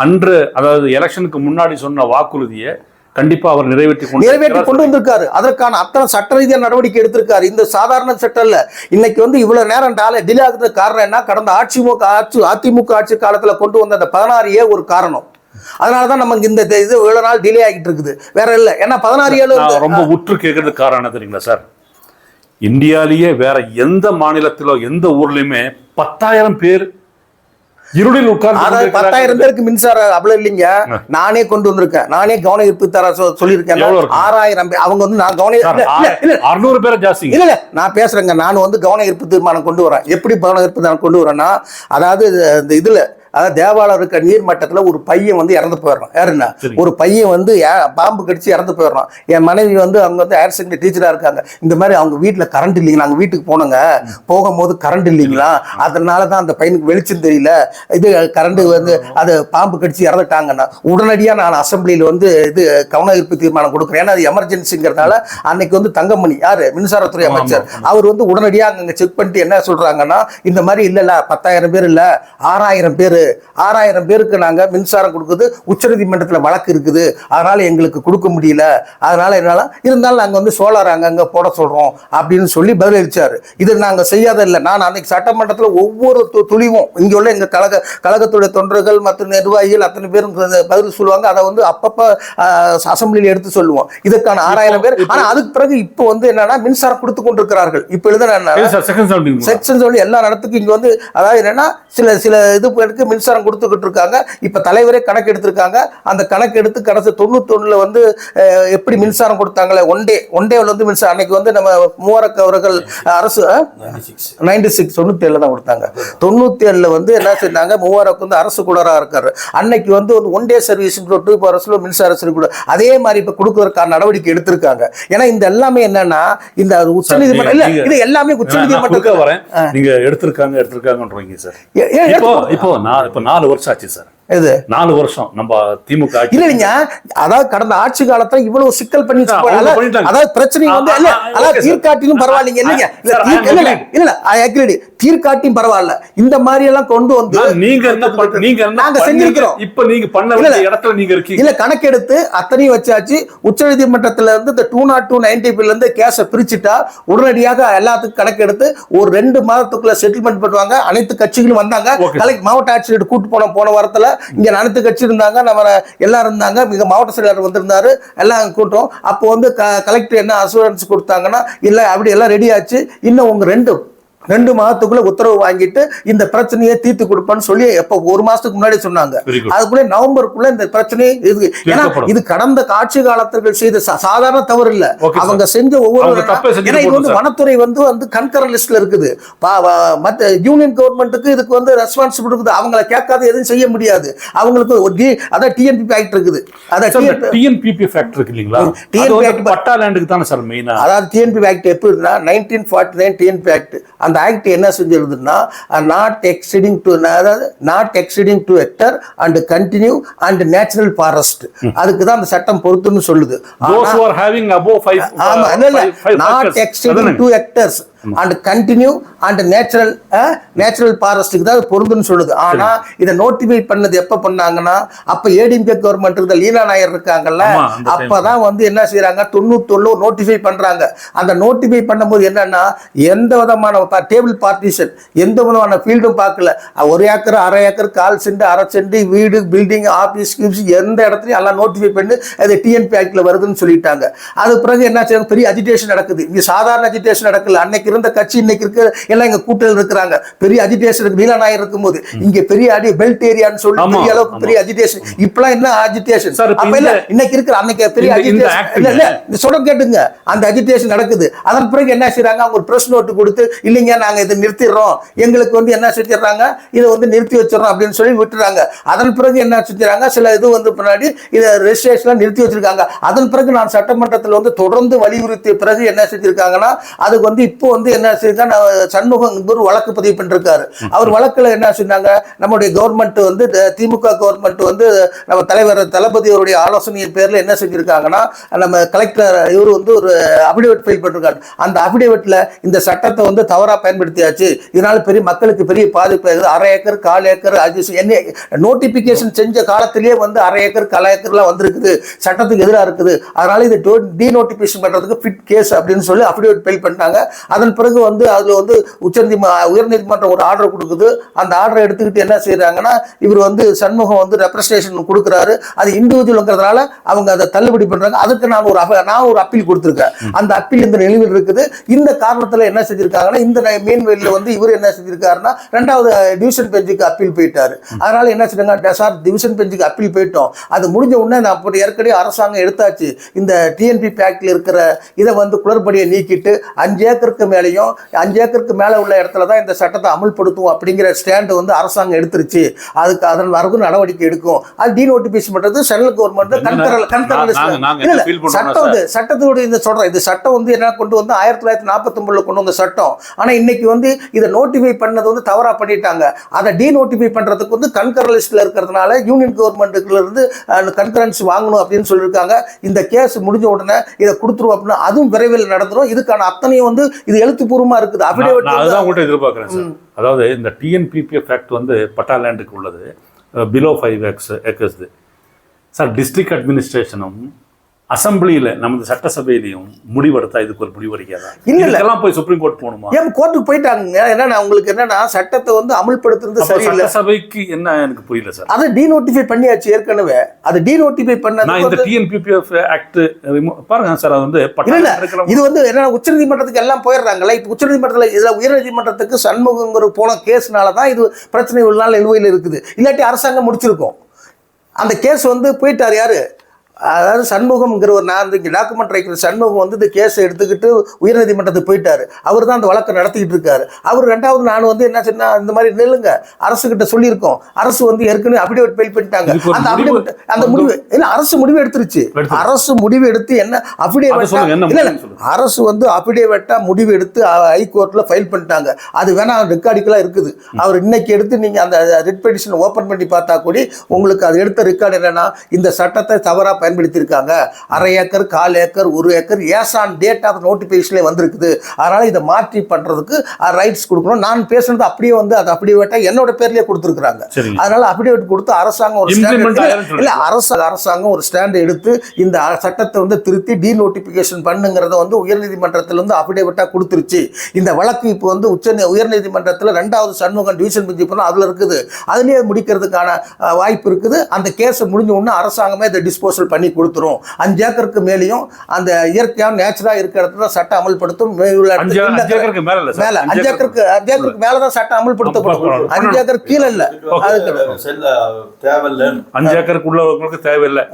அன்று அதாவது எலெக்ஷனுக்கு முன்னாடி சொன்ன வாக்குறுதியை கண்டிப்பா அவர் நிறைவேற்றி கொண்டு வந்திருக்காரு. அதற்கான அத்தனை சட்ட ரீதியான நடவடிக்கை எடுத்திருக்காரு. இந்த சாதாரண சட்டம் இல்ல. இன்னைக்கு வந்து இவ்வளவு நேரம் டிலே ஆகுறதுக்கு காரணம் என்ன? கடந்த அதிமுக ஆட்சி காலத்துல கொண்டு வந்த அந்த 16A ஒரு காரணம். அதனாலதான் நமக்கு இந்த இது இவ்வளவு நாள் டிலே ஆகிட்டு இருக்குது. வேற இல்ல. ஏன்னா 16A ரொம்ப உற்று கேட்கறதுக்கு காரணம் தெரியுங்களா சார்? இந்தியாலேயே வேற எந்த மாநிலத்திலோ எந்த ஊர்லயுமே 10,000 பேர் இருளில் உட்கார்ந்து அதாவது 10,000 பேருக்கு மின்சாரம் அவ்வளவு இல்லைங்க. நானே கொண்டு வந்திருக்கேன். நானே கவன ஈர்ப்பு தர சொல்லியிருக்கேன். 6,000 பேர் அவங்க வந்து நான் கவன 600 பேர் ஜாஸ்தி இல்ல நான் பேசுறேங்க. நான் வந்து கவன ஈர்ப்பு தீர்மானம் கொண்டு வரேன். எப்படி கவன ஈர்ப்பு தீர்மானம் கொண்டு வரேன்னா, அதாவது இந்த இதுல அதாவது தேவாலயம் இருக்க நீர் மட்டத்தில் ஒரு பையன் வந்து இறந்து போயிடணும். யாருன்னா ஒரு பையன் வந்து பாம்பு கடிச்சு இறந்து போயிடணும். என் மனைவி வந்து அவங்க வந்து ஹையர் செகண்டரி டீச்சராக இருக்காங்க. இந்த மாதிரி அவங்க வீட்டில் கரண்ட் இல்லைங்க. நாங்கள் வீட்டுக்கு போனோங்க, போகும்போது கரண்ட் இல்லைங்களா, அதனால தான் அந்த பையனுக்கு வெளிச்சம் தெரியல, இது கரண்ட் வந்து அது பாம்பு கடிச்சு இறந்துட்டாங்கன்னா உடனடியாக நான் அசம்பிளியில் வந்து இது கவன ஈர்ப்பு தீர்மானம் கொடுக்குறேன். ஏன்னா அது எமர்ஜென்சிங்கிறதுனால அன்னைக்கு வந்து தங்கமணி யாரு மின்சாரத்துறை அமைச்சர் அவர் வந்து உடனடியாக அங்கே செக் பண்ணிட்டு என்ன சொல்றாங்கன்னா, இந்த மாதிரி இல்லைல்ல 10,000 பேர் இல்லை 6,000 பேர் 6,000 பேருக்கு நாங்க மின்சாரம் கொடுக்குது, உச்சநீதிமன்றத்தில் வழக்கு இருக்குது, அதனால எங்களுக்கு கொடுக்க முடியல, அதனால என்னால இருந்தாலும் நாங்க வந்து சோலார் அங்கங்க போட சொல்றோம் அப்படின்னு சொல்லி பதிலளிச்சாரு. இது நாங்க செய்யாத இல்லை. நான் அன்னைக்கு சட்டமன்றத்தில் ஒவ்வொரு துளிவும் இங்க உள்ள எங்க கழகத்துடைய தொண்டர்கள் மற்ற நிர்வாகிகள் அத்தனை பேரும் பதில் சொல்லுவாங்க. அதை வந்து அப்பப்ப அசம்பிளியில் எடுத்து சொல்லுவோம். இதற்கான 6,000 பேர். ஆனா அதுக்கு பிறகு இப்போ வந்து என்னன்னா மின்சாரம் கொடுத்து கொண்டிருக்கிறார்கள். இப்ப எழுத செக்ஷன் சொல்லி எல்லா இடத்துக்கும் இங்க வந்து அதாவது என்னன்னா சில இது மின்சாரம் கொடுத்துக்கிட்டு இருக்காங்க. இப்ப தலைவரே கணக்கு எடுத்திருக்காங்க. அந்த கணக்கு எடுத்து கடைசி 91 வந்து எப்படி மின்சாரம் கொடுத்தாங்களே ஒன் டே வந்து மின்சாரம் அன்னைக்கு வந்து நம்ம மூவரக்க அவர்கள் அரசு 96 97 தான் கொடுத்தாங்க. 97 வந்து என்ன செஞ்சாங்க, மூவரக்கு வந்து அரசு கூடரா இருக்காரு. அன்னைக்கு வந்து ஒன் டே சர்வீஸ் 2 அரசுல மின்சார கூட அதே மாதிரி இப்ப கொடுக்கறதுக்கான நடவடிக்கை எடுத்திருக்காங்க. ஏன்னா இந்த எல்லாமே என்னன்னா இந்த உச்சநீதிமன்றம் இல்ல இது எல்லாமே உச்சநீதிமன்றத்துக்கு வரேன் நீங்க எடுத்திருக்காங்கன்றீங்க சார். இப்போ 4 வருஷம் ஆச்சு சார். இது 4 வருஷம் நம்ம திமுக இல்லைங்க. அதாவது கடந்த ஆட்சி காலத்துல இவ்வளவு சிக்கல் பண்ணி அதாவது பிரச்சனை வந்து அதாவது தீர்க்காட்டிலும் பரவாயில்லைங்க. இல்லைங்க இல்ல தீர்க்காட்டியும் பரவாயில்ல. இந்த மாதிரி எல்லாம் கொண்டு வந்து நாங்க செஞ்சிருக்கிறோம். இப்ப நீங்க பண்ண இடத்துல நீங்க இருக்கீங்க. இல்ல கணக்கெடுத்து அத்தனையும் வச்சாச்சு. உச்சநீதிமன்றத்துல இருந்து இந்த 202 95 இருந்து கேஸை பிரிச்சுட்டா உடனடியாக எல்லாத்துக்கும் கணக்கெடுத்து ஒரு 2 மாதத்துக்குள்ள செட்டில்மெண்ட் பண்ணுவாங்க. அனைத்து கட்சிகளும் வந்தாங்க. மாவட்ட ஆட்சியர் கூட்டு போன வாரத்துல இங்க அனைத்து கட்சி இருந்தாங்க, நம்ம எல்லாரும் இருந்தாங்க. மிக மாவட்ட செயலாளர் வந்திருந்தாரு, எல்லாம் கூட்டம். அப்போ வந்து கலெக்டர் என்ன அசூரன்ஸ் கொடுத்தாங்கன்னா, இல்ல அப்படி எல்லாம் ரெடி ஆச்சு, இன்னும் உங்க 2 மாதத்துக்குள்ள உத்தரவு வாங்கிட்டு இந்த பிரச்சனையை தீர்த்து கொடுப்பேன்னு சொல்லி எப்ப 1 மாசத்துக்கு முன்னாடி சொன்னாங்க. அதுக்குள்ள நவம்பருக்குள்ள இந்த பிரச்சனை இது கடந்த ஆட்சி காலத்தில் செய்த சாதாரண தவறு இல்ல. அவங்க செஞ்ச ஒவ்வொரு இது வந்து வனத்துறை வந்து கன்கரண்ட் லிஸ்ட்ல இருக்குது. மற்ற யூனியன் கவர்மெண்ட்டுக்கு இதுக்கு வந்து ரெஸ்பான்சிபிலிட்டி இருக்குது. அவங்களை கேட்காத எதுவும் செய்ய முடியாது. அவங்களுக்கு அதான் டிஎன்பிபி ஆக்ட் இருக்குது. டிஎன்பிபி ஆக்ட் இருக்கு இல்லீங்களா, டிஎன்பிபி பட்டா லேண்டுக்கு தான சார் மெயினா. அதாவது டிஎன்பிபி ஆக்ட் எப்படின்னா 1949 டிஎன்பிபி ஆக்ட். அந்த ஆக்ட் என்ன செஞ்சிருதுன்னா not exceeding two hectare and continue and natural forest. அதுக்கு தான் அந்த சட்டம் பொறுத்துன்னு சொல்லுது. Not exceeding 2 hectares and continue and natural ஃபாரஸ்ட்டுக்கு தான் பொருந்துன்னு சொல்லுது. ஆனா இதை நோட்டிஃபை பண்ணது எப்ப பண்ணாங்கன்னா, அப்ப ஏடிஎம்கே கவர்மெண்ட் இருந்த லீலா நாயர் இருக்காங்கல்ல, அப்பதான் வந்து என்ன செய்யறாங்க 91 நோட்டிஃபை பண்றாங்க. அந்த நோட்டிஃபை பண்ணும்போது என்னன்னா எந்த விதமான டேபிள் பார்ட்டிஷன் எந்த விதமான ஃபீல்டும் பார்க்கல. 1 ஏக்கர் 1/2 ஏக்கர் 1/4 சென்ட் 1/2 சென்ட் வீடு பில்டிங் ஆபீஸ் எந்த இடத்துலையும் எல்லாம் நோட்டிஃபை பண்ணி அது டிஎன்பி ஆக்ட்ல வருதுன்னு சொல்லிட்டாங்க. அது பிறகு என்ன செய்யறாங்க, பெரிய அஜிடேஷன் நடக்குது. இங்க சாதாரண அஜிடேஷன் நடக்கல. அன்னைக்கு இருந்த கட்சி இன்னைக்கு இருக்க எல்லாம் எங்க கூட்டத்தில் இருக்கிறாங்க. பெரிய அஜிடேஷன் நீலா நாயர் இருக்கும்போது இங்க பெரிய பெல்ட் ஏரியான்னு சொல்லி பெரிய அளவுக்கு பெரிய அஜிடேஷன். இப்பெல்லாம் என்ன அஜிடேஷன் இன்னைக்கு இருக்கிற அன்னைக்கு பெரிய அஜிடேஷன் சொல்ல கேட்டுங்க. அந்த அஜிடேஷன் நடக்குது. அதன் பிறகு என்ன செய்யறாங்க, அவங்க ஒரு பிரஸ் நோட்டு கொடுத்து இல்லைங்க நாங்க இதை நிறுத்திடுறோம், எங்களுக்கு வந்து என்ன செஞ்சிடறாங்க இதை வந்து நிறுத்தி வச்சிடறோம் அப்படின்னு சொல்லி விட்டுறாங்க. அதன் பிறகு என்ன செஞ்சாங்க, சில இது வந்து பின்னாடி இதை ரெஜிஸ்ட்ரேஷன் நிறுத்தி வச்சிருக்காங்க. அதன் பிறகு நான் சட்டமன்றத்தில் வந்து தொடர்ந்து வலியுறுத்திய பிறகு என்ன செஞ்சிருக்காங்கன்னா, அதுக்கு வந்து இப்போ வந்து என்ன செய்ய சண்முகம் வழக்கு பதிவு பண்ணிருக்காரு. அவர் வழக்குல என்ன சொன்னாங்க, நம்முடைய கவர்மெண்ட் வந்து திமுக கவர்மெண்ட் வந்து நம்ம தலைவர் தளபதி அவருடைய ஆலோசனையின் பேர்ல என்ன செஞ்சிருக்காங்கன்னா, நம்ம கலெக்டர் இவர் வந்து ஒரு அபிடேவிட் ஃபைல் பண்ணிருக்காரு. அந்த அபிடேவிட்ல இந்த சட்டத்தை வந்து தவறா பயன்படுத்தியாச்சு, இதனால பெரிய மக்களுக்கு பெரிய பாதிப்பு, 1/2 ஏக்கர் 1/4 ஏக்கர் என்ன நோட்டிபிகேஷன் செஞ்ச காலத்திலேயே வந்து 1/2 ஏக்கர் 1/4 ஏக்கர்லாம் வந்திருக்குது, சட்டத்துக்கு எதிராக இருக்குது, அதனால இதை டீநோட்டிபிகேஷன் பண்றதுக்கு ஃபிட் கேஸ் அப்படின்னு சொல்லி அபிடேவிட் ஃபைல் பண்ணிட்டாங்க. அதன் அதன் பிறகு வந்து அதுல வந்து உயர்நீதிமன்றம் ஒரு ஆர்டர் கொடுக்குது. அந்த ஆர்டரை எடுத்துக்கிட்டு என்ன செய்யறாங்கன்னா, இவர் வந்து சண்முகம் வந்து ரெப்ரஸன்டேஷன் கொடுக்குறாரு, அது இண்டிவிஜுவல்ங்கிறதுனால அவங்க அதை தள்ளுபடி பண்றாங்க. அதுக்கு நான் ஒரு அப்பீல் கொடுத்துருக்கேன். அந்த அப்பீல் இந்த நிலுவையில் இருக்குது. இந்த காரணத்துல என்ன செஞ்சிருக்காங்கன்னா, இந்த மீன்வெளியில வந்து இவர் என்ன செஞ்சிருக்காருன்னா, 2வது டிவிஷன் பெஞ்சுக்கு அப்பீல் போயிட்டாரு. அதனால என்ன செய்யுங்க சார், டிவிஷன் பெஞ்சுக்கு அப்பீல் போயிட்டோம், அது முடிஞ்ச உடனே நான் அப்படி ஏற்கனவே அரசாங்கம் எடுத்தாச்சு, இந்த டிஎன்பி பேக்ட்ல இருக்கிற இதை வந்து குளறுபடியை நீக்கிட்டு 5 ஏக்கருக்கு மேலேயும் 5 ஏக்கருக்கு மேல உள்ள இடத்துல தான் இந்த சட்டத்தை அமல்படுத்தும் அப்படிங்கிற ஸ்டாண்ட் வந்து அரசாங்கம் எடுத்துருச்சு. அதுக்கு அதன் வரவு நடவடிக்கை எடுக்கும். அது டீநோட்டிபிகேஷன் பண்றது சென்ட்ரல் கவர்மெண்ட் சட்டத்தோட இந்த சொல்றேன். இந்த சட்டம் வந்து என்ன கொண்டு வந்து 1949 கொண்டு வந்த சட்டம். ஆனா இன்னைக்கு வந்து இதை நோட்டிஃபை பண்ணது வந்து தவறா பண்ணிட்டாங்க. அதை டீநோட்டிஃபை பண்றதுக்கு வந்து கன்கரன்ட் லிஸ்ட்ல இருக்கிறதுனால யூனியன் கவர்மெண்ட்டுக்குள்ள இருந்து கன்கரன்ஸ் வாங்கணும் அப்படின்னு சொல்லியிருக்காங்க. இந்த கேஸ் முடிஞ்ச உடனே இதை கொடுத்துருவோம் அப்படின்னா அதுவும் விரைவில் நடந்துரும். இதுக்கான அத்தனையும் வந்து இது எழுத்துப்பூர்வமா இருக்குது. அபிடேவிட் அதுதான் உங்கள்கிட்ட எதிர்பார்க்குறேன் சார். அதாவது இந்த டிஎன்பிபிஎஃப் ஆக்ட் வந்து பட்டா லேண்டுக்கு உள்ளது, பிலோ 5 ஏக்கர்ஸ் சார். டிஸ்ட்ரிக்ட் அட்மினிஸ்ட்ரேஷனும் அசம்பிளியில நமது சட்டசபையிலையும் முடிவெடுத்தா இதுக்கு ஒரு முடிவெடுக்காதா? இல்லெல்லாம் போய் சுப்ரீம் கோர்ட் போகணுமா? ஏன் கோர்ட்டுக்கு போயிட்டாங்க. என்னன்னா உங்களுக்கு என்னன்னா சட்டத்தை வந்து அமல்படுத்துறது சரியில்லை. சட்டசபைக்கு என்ன எனக்கு புரியல சார். அதை டீநோட்டிஃபை பண்ணியாச்சு ஏற்கனவே. அது டீநோட்டிஃபை பண்ண நான் இந்த டிஎன்பிபிஎஃப் ஆக்ட் பாருங்க சார். அது வந்து இது வந்து என்ன உச்சநீதிமன்றத்துக்கு எல்லாம் போயிடுறாங்கல்ல. இப்போ உச்சநீதிமன்றத்தில் இதுல உயர்நீதிமன்றத்துக்கு சண்முகங்கிற போன கேஸ்னால தான் இது பிரச்சனை உள்ள நாள் நிலுவையில் இருக்குது. இல்லாட்டி அரசாங்கம் முடிச்சிருக்கும். அந்த கேஸ் வந்து போயிட்டார் யாரு, அதாவது சண்முகம்ங்கிற ஒரு நான் இங்கே டாக்குமெண்ட் ரைக்கிற சண்முகம் வந்து இந்த கேஸை எடுத்துக்கிட்டு உயர்நீதிமன்றத்துக்கு போயிட்டாரு. அவர் தான் அந்த வழக்கை நடத்திக்கிட்டு இருக்காரு. அவர் 2வது நான் வந்து என்ன சொன்னா, இந்த மாதிரி நில்லுங்க, அரசுகிட்ட சொல்லியிருக்கோம், அரசு வந்து ஏற்கனவே அபிடேவிட் ஃபைல் பண்ணிட்டாங்க. அந்த முடிவு இல்லை, அரசு முடிவு எடுத்துருச்சு. அரசு முடிவு எடுத்து என்ன அபிடேவிட் அரசு வந்து அபிடேவிட்டா முடிவு எடுத்து ஹைகோர்ட்ல ஃபைல் பண்ணிட்டாங்க. அது வேணா ரெக்கார்டுக்கெல்லாம் இருக்குது. அவர் இன்னைக்கு எடுத்து நீங்க அந்த ரிட் பெட்டிஷன் ஓபன் பண்ணி பார்த்தா கூட உங்களுக்கு அது எடுத்த ரெக்கார்டு என்னன்னா, இந்த சட்டத்தை தவறா பயன்படுத்தியிருக்காங்க. 1/2 acre, 1/4 acre, 1 acre as on date of நோட்டிஃபிகேஷன்ல வந்திருக்குது. அதனால இதை மாற்றி பண்றதுக்கு ரைட்ஸ் கொடுக்கணும். நான் பேசுனது அப்படியே வந்து அது அபிடேவிட்டா என்னோட பேர்லயே கொடுத்துருக்காங்க. அதனால அபிடேவிட் கொடுத்து அரசாங்கம் ஒரு அரசாங்கம் ஒரு ஸ்டாண்ட் எடுத்து இந்த சட்டத்தை வந்து திருத்தி டீநோட்டிபிகேஷன் பண்ணுங்கிறத வந்து உயர்நீதிமன்றத்தில் வந்து அபிடேவிட்டா கொடுத்துருச்சு. இந்த வழக்கு இப்போ வந்து உயர்நீதிமன்றத்தில் 2வது சண்முகம் டிவிஷன் பெஞ்ச் இப்போ அதுல இருக்குது. அதுலயே முடிக்கிறதுக்கான வாய்ப்பு இருக்குது. அந்த கேஸ் முடிஞ்ச உடனே அரசாங்கமே இதை டிஸ்போசல் பண்ணி கொடுத்துரும். 5 ஏக்கருக்கு மேலேயும் அந்த இயற்கையான நேச்சுரா இருக்கிற இடத்துல சட்டம் அமல்படுத்தும். 5 ஏக்கருக்கு மேலதான் சட்டம் அமல்படுத்தப்படும். 5 ஏக்கர் கீழே இல்ல, 5 ஏக்கருக்குள்ளவங்களுக்கு தேவையில்லை.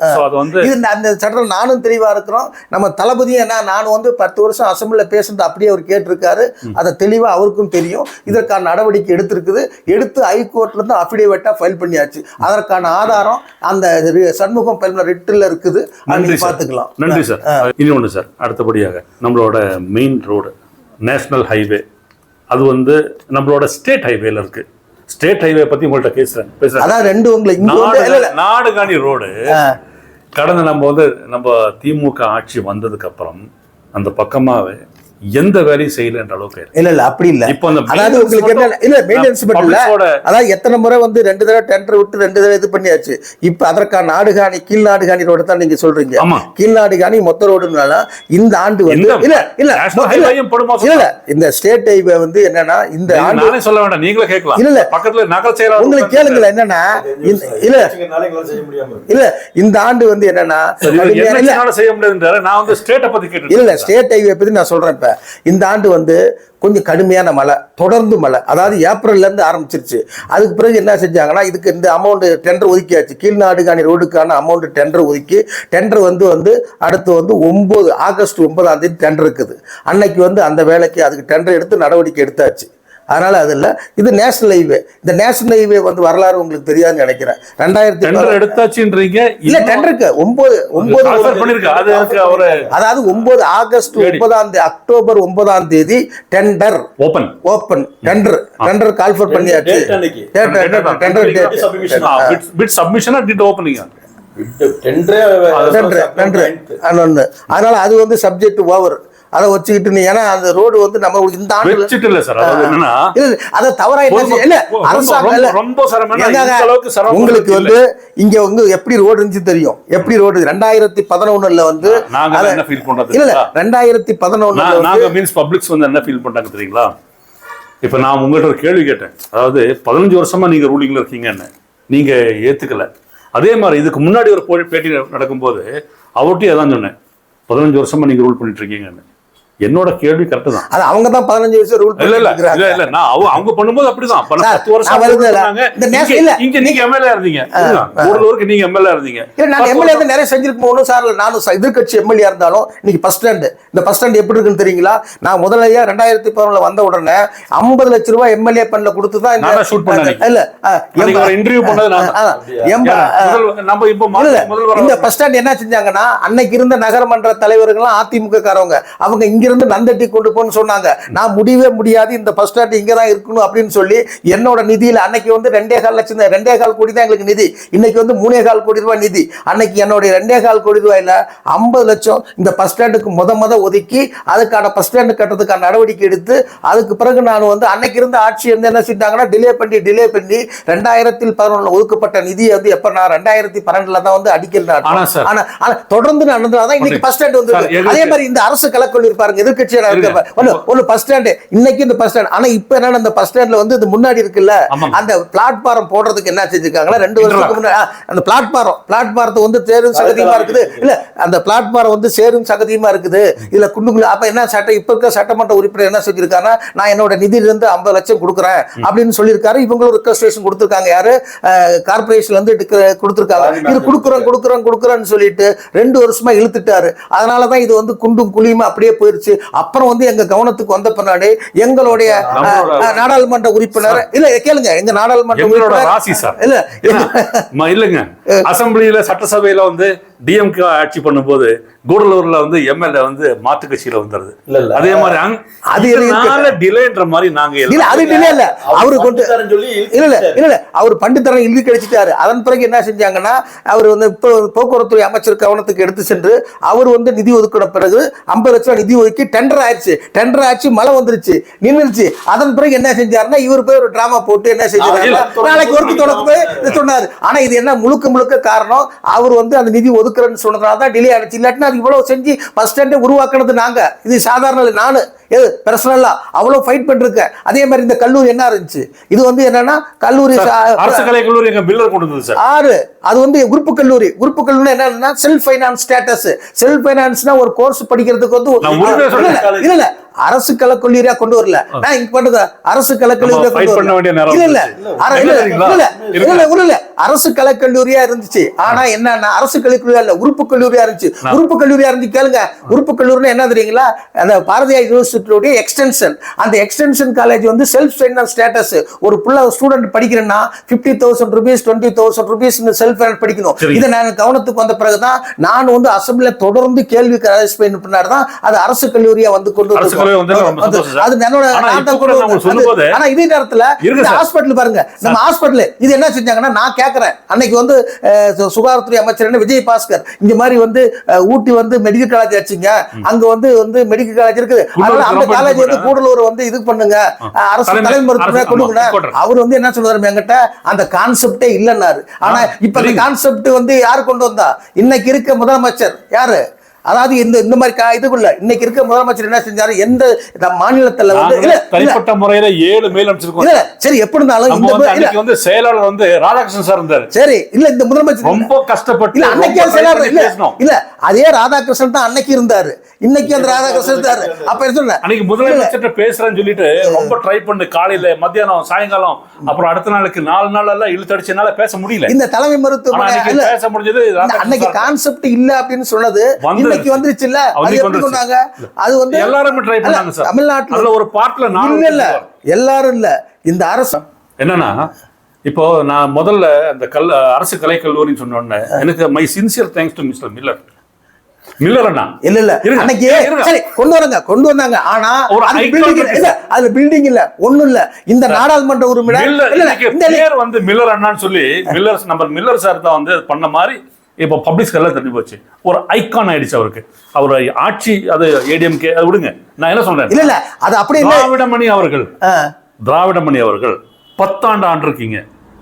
அந்த சட்டம் நானும் தெளிவா இருக்கிறோம். நம்ம தளபதியும் என்ன, நானும் வந்து 10 வருஷம் அசம்பிளில பேசுறது அப்படியே அவர் கேட்டிருக்காரு. அதை தெளிவா அவருக்கும் தெரியும். இதற்கான நடவடிக்கை எடுத்திருக்குது. எடுத்து ஹைகோர்ட்ல இருந்து அபிடேவிட்டா ஃபைல் பண்ணியாச்சு. அதற்கான ஆதாரம் அந்த சண்முகம் ரிட்டில் இருக்குது. பார்த்துக்கலாம். நன்றி சார். இன்னொன்று சார், அடுத்தபடியாக நம்மளோட மெயின் ரோடு நேஷனல் ஹைவே, அது வந்து நம்மளோட ஸ்டேட் ஹைவேல இருக்கு. ஸ்டேட் ஹைவே பத்தி உங்கள்கிட்ட பேசுறேன். அதான் 2 நாடுகாணி ரோடு கடந்த நம்ம திமுக ஆட்சி வந்ததுக்கு அப்புறம் அந்த பக்கமாவே எந்த வேலையும் செய்யல என்ற அளவுக்கு இல்ல அப்படி இல்ல. இப்போ அதாவது உங்களுக்கு என்ன இல்ல மெயின்டெனன்ஸ் பண்ணல. அதாவது எத்தனை முறை வந்து 2 தடவை டெண்டர் விட்டு 2 தடவை இது பண்ணியாச்சு. இப்ப அதற்கான நாடுகாணி கீழ் நாடுகாணி ரோடு தான் நீங்க சொல்றீங்க. கீழ் நாடுகாணி மொத்த ரோடுனால இந்த ஆண்டு வந்து இல்ல இந்த ஸ்டேட் ஹைவே வந்து என்னன்னா இந்த ஆண்டு சொல்ல வேண்டாம், நீங்களே கேட்கலாம். இல்ல பக்கத்துல நகல் செயலர் உங்களுக்கு கேளுங்க என்னன்னா இல்ல இந்த ஆண்டு வந்து என்னன்னா செய்ய முடியாது. நான் வந்து ஸ்டேட்டை பத்தி கேட்டு இல்ல ஸ்டேட் ஹைவே பத்தி நான் சொல்றேன். இந்த ஆண்டு வந்து கொஞ்சம் கடுமையான மழை, தொடர்ந்து மழை, அதாவது ஏப்ரல்ல இருந்து ஆரம்பிச்சிருச்சு. அதுக்கு பிறகு என்ன செஞ்சாங்கன்னா, இதுக்கு இந்த அமௌண்ட் டெண்டர் ஒதுக்கியாச்சு. கீழ்நாடுகாணி ரோடுக்கான அமௌண்ட் டெண்டர் ஒதுக்கி டெண்டர் வந்து அடுத்து வந்து ஆகஸ்ட் 9ஆம் தேதி டெண்டர் இருக்குது. அன்னைக்கு வந்து அந்த வேலைக்கு அதுக்கு டெண்டர் எடுத்து நடவடிக்கை எடுத்தாச்சு. அதனால அது இல்ல, இது நேஷனல் ஹைவே. இந்த நேஷனல் ஹைவே வந்து வரலாறு உங்களுக்கு தெரியாதுன்னு நினைக்கிறேன். 2000 எடுத்தாச்சுன்றீங்க. இல்ல டெண்டருக்கு 9 அதாவது 9 ஆகஸ்ட் 9ஆம் தேதி அக்டோபர் 9ஆம் தேதி டெண்டர் ஓபன் டெண்டர் கால்ஃபர் பண்ணியாச்சு. அதனால அது வந்து சப்ஜெக்ட் ஓவர். அதை வச்சுக்கிட்டு நீ ஏன்னா அந்த ரோடு வந்து நம்ம இந்த ஆண்டு வச்சுட்டு இல்ல சார், அதாவது என்னன்னா அதை தவறா இல்ல அரசாங்கம் ரொம்ப சிரமம், இந்த அளவுக்கு சிரமம் உங்களுக்கு வந்து இங்க வந்து எப்படி ரோடு இருந்துச்சு தெரியும், எப்படி ரோடு 2011 வந்து நாங்க என்ன ஃபீல் பண்றது இல்ல 2011 நாங்க மீன்ஸ் பப்ளிக்ஸ் வந்து என்ன ஃபீல் பண்றாங்க தெரியுங்களா? இப்ப நான் உங்கள்கிட்ட ஒரு கேள்வி கேட்டேன், அதாவது 15 வருஷமா நீங்க ரூலிங்ல இருக்கீங்கன்னு நீங்க ஏத்துக்கல. அதே மாதிரி இதுக்கு முன்னாடி ஒரு பேட்டி நடக்கும்போது அவர்கிட்டயும் அதான் சொன்னேன், 15 வருஷமா நீங்க ரூல் பண்ணிட்டு இருக்கீங்கன்னு. என்னோட கேள்வி கரெக்ட் தான், அது அவங்க தான் 15 வருஷம் ரூல் இல்ல நான் அவங்க பண்ணும்போது அப்படிதான் 10 வருஷம் இங்க நீங்க எம்எல்ஏ இருந்தீங்க, கூடலூருக்கு நீங்க எம்எல்ஏ இருந்தீங்க. இல்ல நான் எம்எல்ஏ வந்து நிறைய செஞ்சிருக்கோம் ஒன்றும் சார். நானும் எதிர்கட்சி எம்எல்ஏ இருந்தாலும் இன்னைக்கு பஸ் ஸ்டாண்டு, இந்த பஸ் ஸ்டாண்ட் எப்படி இருக்குன்னு தெரியுங்களா? நான் முதலையா 2011 வந்த உடனே 50 லட்சம் ரூபாய் எம்எல்ஏ பண்ணல கொடுத்து தான் இல்ல இன்டர்வியூ பண்ணது இந்த பஸ் ஸ்டாண்ட் என்ன செஞ்சாங்கன்னா, அன்னைக்கு இருந்த நகரமன்ற தலைவர்கள் அதிமுக காரவங்க அவங்க இங்க இருந்து நந்தட்டி கொண்டு போன்னு சொன்னாங்க. நான் முடியவே முடியாது, இந்த பஸ் ஸ்டாண்ட் இங்க தான் இருக்கணும் அப்படின்னு சொல்லி என்னோட நிதியில அன்னைக்கு வந்து 2.25 லட்சம் 2.25 கோடி தான் எங்களுக்கு நிதி, இன்னைக்கு வந்து 3.25 கோடி ரூபாய் நிதி. அன்னைக்கு என்னுடைய 2.25 கோடி ரூபாயில 50 லட்சம் இந்த பஸ் ஸ்டாண்டுக்கு முத ஒதுக்கி அதுக்கான பஸ் ஸ்டாண்டு கட்டுறதுக்கான நடவடிக்கை எடுத்து அதுக்கு பிறகு நான் வந்து அன்னைக்கு இருந்த ஆட்சி வந்து என்ன செஞ்சாங்கன்னா டிலே பண்ணி 2011 ஒதுக்கப்பட்ட நிதியை வந்து எப்ப நான் 2012 தான் வந்து அடிக்கல. ஆனா தொடர்ந்து நடந்ததான் இன்னைக்கு பஸ் ஸ்டாண்ட் வந்து. அதே மாதிரி இந்த அரசு கலக்கொள்ளி இருப்பாங்க எதிர்கட்சியா ஒரு பஸ் ஸ்டாண்ட், இன்னைக்கு இந்த பஸ் ஸ்டாண்ட். ஆனா இப்ப என்ன அந்த பஸ் ஸ்டாண்ட்ல வந்து இது முன்னாடி இருக்குல்ல அந்த பிளாட்பாரம் போடுறதுக்கு என்ன செஞ்சிருக்காங்களா 2 வருஷத்துக்கு முன்னாடி அந்த பிளாட்பாரத்தை வந்து சேரும் சகதியமா இருக்குது. இல்ல அந்த பிளாட்பாரம் வந்து சேரும் சகதியமா இருக்குது. இதுல குண்டுக்குள்ள அப்ப என்ன சட்டம் இப்ப இருக்க சட்டமன்ற உறுப்பினர் என்ன செஞ்சிருக்காங்கன்னா, நான் என்னோட நிதியில இருந்து 50 லட்சம் கொடுக்குறேன் அப்படின்னு சொல்லியிருக்காரு. இவங்களும் ரிக்வெஸ்டேஷன் கொடுத்திருக்காங்க, யாரு கார்பரேஷன்ல இருந்து கொடுத்திருக்காங்க. இது கொடுக்குறேன்னு சொல்லிட்டு 2 வருஷமா இழுத்துட்டாரு. அதனாலதான் இது வந்து குண்டும் குழியுமா அப்படியே போயிருச்சு. அப்புறம் வந்து எங்க கவனத்துக்கு வந்த பின்னாடி எங்களுடைய நாடாளுமன்ற உறுப்பினர் இல்ல கேளுங்க, எங்க நாடாளுமன்ற உறுப்பினர் இல்லங்க அசம்பிளியில சட்டசபையில வந்து டிஎம்கே ஆட்சி பண்ணும்போது கூடலூர்ல வந்து எம்எல்ஏ வந்து மாற்று கட்சியில வந்துருது. அதே மாதிரி அது டிலேன்ற மாதிரி நாங்க இல்ல அது டிலே இல்ல அவரு கொண்டு இல்ல அவர் பண்டிதரன் எழுதி கிடைச்சிட்டாரு. அதன் பிறகு என்ன செஞ்சாங்கன்னா அவர் வந்து போக்குவரத்துறை அமைச்சர் கவனத்துக்கு எடுத்து சென்று அவர் வந்து நிதி ஒதுக்கின பிறகு 50 லட்சம் நிதி ஒதுக்கி டெண்டர் ஆச்சு, மழை வந்துருச்சு, நின்றுச்சு. அதன் பிறகு என்ன செஞ்சாருன்னா இவர் போய் ஒரு டிராமா போட்டு என்ன செஞ்சாரு, நாளைக்கு ஒர்க்கு தொடங்க போய் சொன்னாரு. ஆனா இது என்ன முழுக்க காரணம் அவர் வந்து அந்த நிதி ஒதுக்குறேன்னு சொன்னதுனால தான் டிலே ஆயிடுச்சு. இல்லாட்டினா அது இவ்வளவு செஞ்சு பஸ் ஸ்டாண்டை உருவாக்குனது நாங்க, இது சாதாரண நானு பர்சனலா அவ்வளவு ஃபைட் பண்ணிருக்கேன். அதே மாதிரி இந்த கல்லூரி என்ன இருந்துச்சு, இது வந்து என்னன்னா கல்லூரி அரசு கலை கல்லூரி எங்க பில்லர் கொண்டு வந்தது சார். அது வந்து உறுப்பு கல்லூரி என்னன்னா செல்ஃப் ஃபைனான்ஸ் ஸ்டேட்டஸ். செல்ஃப் ஃபைனான்ஸ்னா ஒரு கோர்ஸ் படிக்கிறதுக்கு வந்து இல்ல அரசு கலைக்கல்லூரியா கொண்டு வரல, நான் இங்க பண்ணுங்க அரசு கலைக்கல்லூரியா கொண்டு வரல. இல்ல அரசு கலைக்கல்லூரியா இருந்துச்சு. ஆனா என்னன்னா அரசு கலைக்கல்லூரியா இல்ல உறுப்பு கல்லூரியா இருந்துச்சு. உறுப்பு கல்லூரியா இருந்து கேளுங்க, உறுப்பு கல்லூரினா என்ன தெரியுங்களா, அந்த பாரதியார் யூனிவர்சிட்டியோட எக்ஸ்டென்ஷன். அந்த எக்ஸ்டென்ஷன் காலேஜ் வந்து செல்ஃப் ஃபைனான்ஸ் ஸ்டேட்டஸ். ஒரு புள்ள ஸ்டூடெண்ட் படிக்கிறேன்னா 50,000 ரூபீஸ் 20,000 ரூபீஸ் செல்ஃப் ஃபைனான்ஸ் படிக்கணும். இதை நான் கவனத்துக்கு வந்த பிறகுதான் நான் வந்து அசம்பிளில தொடர்ந்து கேள்வி ரைஸ் பண்ண பின்னாடி தான் அது அரசு கல்லூரியா வந்து கொண்டு வந்து இதே நேரத்துல ஹாஸ்பிட்டல் பாருங்க, நம்ம ஹாஸ்பிட்டல் இது என்ன செஞ்சாங்கன்னா நான் கேட்கிறேன், அன்னைக்கு வந்து சுகாதாரத்துறை அமைச்சர் விஜயபாஸ்கர் இந்த மாதிரி வந்து ஊட்டி வந்து மெடிக்கல் காலேஜ் ஆச்சுங்க, அங்க வந்து மெடிக்கல் காலேஜ் இருக்குது, அதனால அந்த காலேஜ் வந்து கூடலூர் வந்து இது பண்ணுங்க அரசு தலைமை மருத்துவமனை கொடுங்க. அவர் வந்து என்ன சொல்றாரு என்கிட்ட, அந்த கான்செப்டே இல்லைன்னாரு. ஆனா இப்ப அந்த கான்செப்ட் வந்து யாரு கொண்டு வந்தா, இன்னைக்கு இருக்க முதலமைச்சர் யாரு, அதாவது இந்த மாதிரி இதுக்குள்ள இன்னைக்கு இருக்க முதலமைச்சர் என்ன செஞ்சாரு, எந்த மாநிலத்துல வந்து தனிப்பட்ட முறையில 7 மெயில் அனுப்பிச்சிருக்கோம். சரி எப்படி இருந்தாலும் இந்த வந்து செயலாளர் வந்து ராதாகிருஷ்ணன் சார் இருந்தாரு. சரி இல்ல இந்த முதலமைச்சர் ரொம்ப கஷ்டப்பட்டு இல்ல அன்னைக்கு செயலாளர் இல்ல அதே ராதாகிருஷ்ணன் தான் அன்னைக்கு இருந்தாரு, இன்னைக்கு அந்த ராதாகிருஷ்ணன் இருந்தாரு. அப்ப என்ன சொன்ன அன்னைக்கு முதலமைச்சர் பேசுறேன்னு சொல்லிட்டு ரொம்ப ட்ரை பண்ணு, காலையில மத்தியானம் சாயங்காலம் அப்புறம் அடுத்த நாளுக்கு 4 நாள் எல்லாம் இழுத்தடிச்சனால பேச முடியல. இந்த தலைமை மருத்துவமனை பேச முடிஞ்சது அன்னைக்கு கான்செப்ட் இல்ல அப்படின்னு சொன்னது இன்னைக்கு வந்துருச்சு இல்ல, அது எப்படி கொண்டாங்க, அது வந்து எல்லாரும் ட்ரை பண்ணாங்க சார். தமிழ்நாட்டுல ஒரு பார்ட்ல இல்ல எல்லாரும் இல்ல இந்த அரசு என்னன்னா, இப்போ நான் முதல்ல அந்த அரசு கலை கல்லூரின்னு சொன்ன உடனே எனக்கு my sincere thanks to mister Miller அண்ணா. இல்ல அன்னைக்கு சரி கொண்டு வந்தாங்க. ஆனா அதுல பில்டிங் இல்ல ஒண்ணும் இல்ல. இந்த நாடாளுமன்ற உறுப்பினர் வந்து மில்லர் அண்ணான்னு சொல்லி மில்லர் சார் தான் வந்து பண்ண மாதிரி இப்போ பப்ளிக் எல்லாம் தெரிஞ்சு போச்சு, ஒரு ஐகான் ஆயிடுச்சு அவருக்கு. அவர் ஆட்சி அது ஏடிஎம்கே அதை விடுங்க, நான் என்ன சொல்றேன், இல்ல இல்ல அது அப்படி இல்ல. திராவிடமணி அவர்கள் 10 ஆண்டு ஆண்டிருக்கீங்க,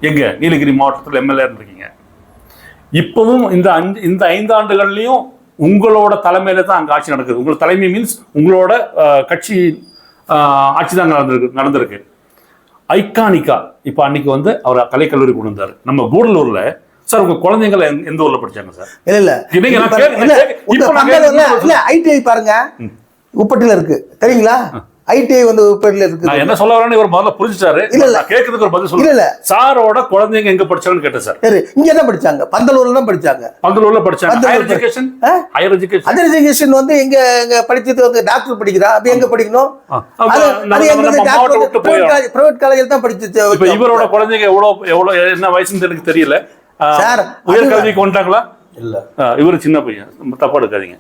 எங்க நீலகிரி மாவட்டத்தில் எம்எல்ஏ இருக்கீங்க. இப்பவும் இந்த 5 ஆண்டுகள்லயும் உங்களோட தலைமையில தான் அங்க ஆட்சி நடக்குது. உங்களோட தலைமை மீன்ஸ் உங்களோட கட்சி ஆட்சி தான் நடந்திருக்கு. ஐகானிக்கா இப்ப அன்னைக்கு வந்து அவர் கலைக்கல்லூரி கொண்டு வந்தாரு நம்ம கூடலூர்ல. சார் உங்க குழந்தைங்களை எந்த ஊர்ல படிச்சாங்க சார்? இல்ல ஐடிஐ பாருங்க, உப்பட்டில இருக்கு தெரியுங்களா? ஐடிஐ வந்து உப்பட்டில இருக்கு. நான் என்ன சொல்ல வரேன்னு இவர் முதல்ல புரிஞ்சுட்டாரு. இல்ல கேட்கறதுக்கு ஒரு பதில் சொல்லுங்க. இல்ல சாரோட குழந்தைங்க எங்க படிச்சாங்கன்னு கேட்டேன் சார். சரி, இங்க தான் படிச்சாங்க, பந்தலூர்ல தான் படிச்சாங்க. பந்தலூர்ல படிச்சாங்க. ஹையர் எஜுகேஷன் வந்து எங்க படிச்சது வந்து டாக்டர் படிக்கிறா, அப்ப எங்க படிக்கணும்? அது எங்க பிரைவேட் காலேஜ்ல தான் படிச்சது. இப்ப இவரோட குழந்தைங்க எவ்வளவு என்ன வயசுன்னு எனக்கு தெரியல. சார் உயர்கல்விக்கு வந்துட்டாங்களா? இல்ல, இவரு சின்ன பையன், தப்பா எடுக்காதீங்க.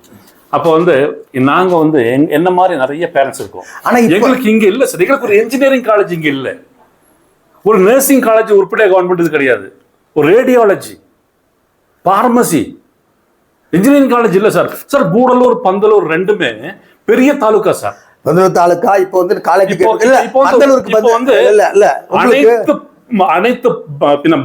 அப்போ வந்து நாங்க வந்து என்ன மாதிரி நிறைய பேரண்ட்ஸ் இருக்கோம். ஆனா எங்களுக்கு இங்க இல்ல சார், எங்களுக்கு ஒரு இன்ஜினியரிங் காலேஜ் இங்க இல்ல, ஒரு நர்சிங் காலேஜ் உருப்படியா கவர்மெண்ட் இது கிடையாது, ஒரு ரேடியாலஜி, பார்மசி, இன்ஜினியரிங் காலேஜ் இல்ல சார். சார் கூடலூர் பந்தலூர் ரெண்டுமே பெரிய தாலுகா சார். பந்தலூர் தாலுகா இப்போ வந்து காலேஜ் அனைத்து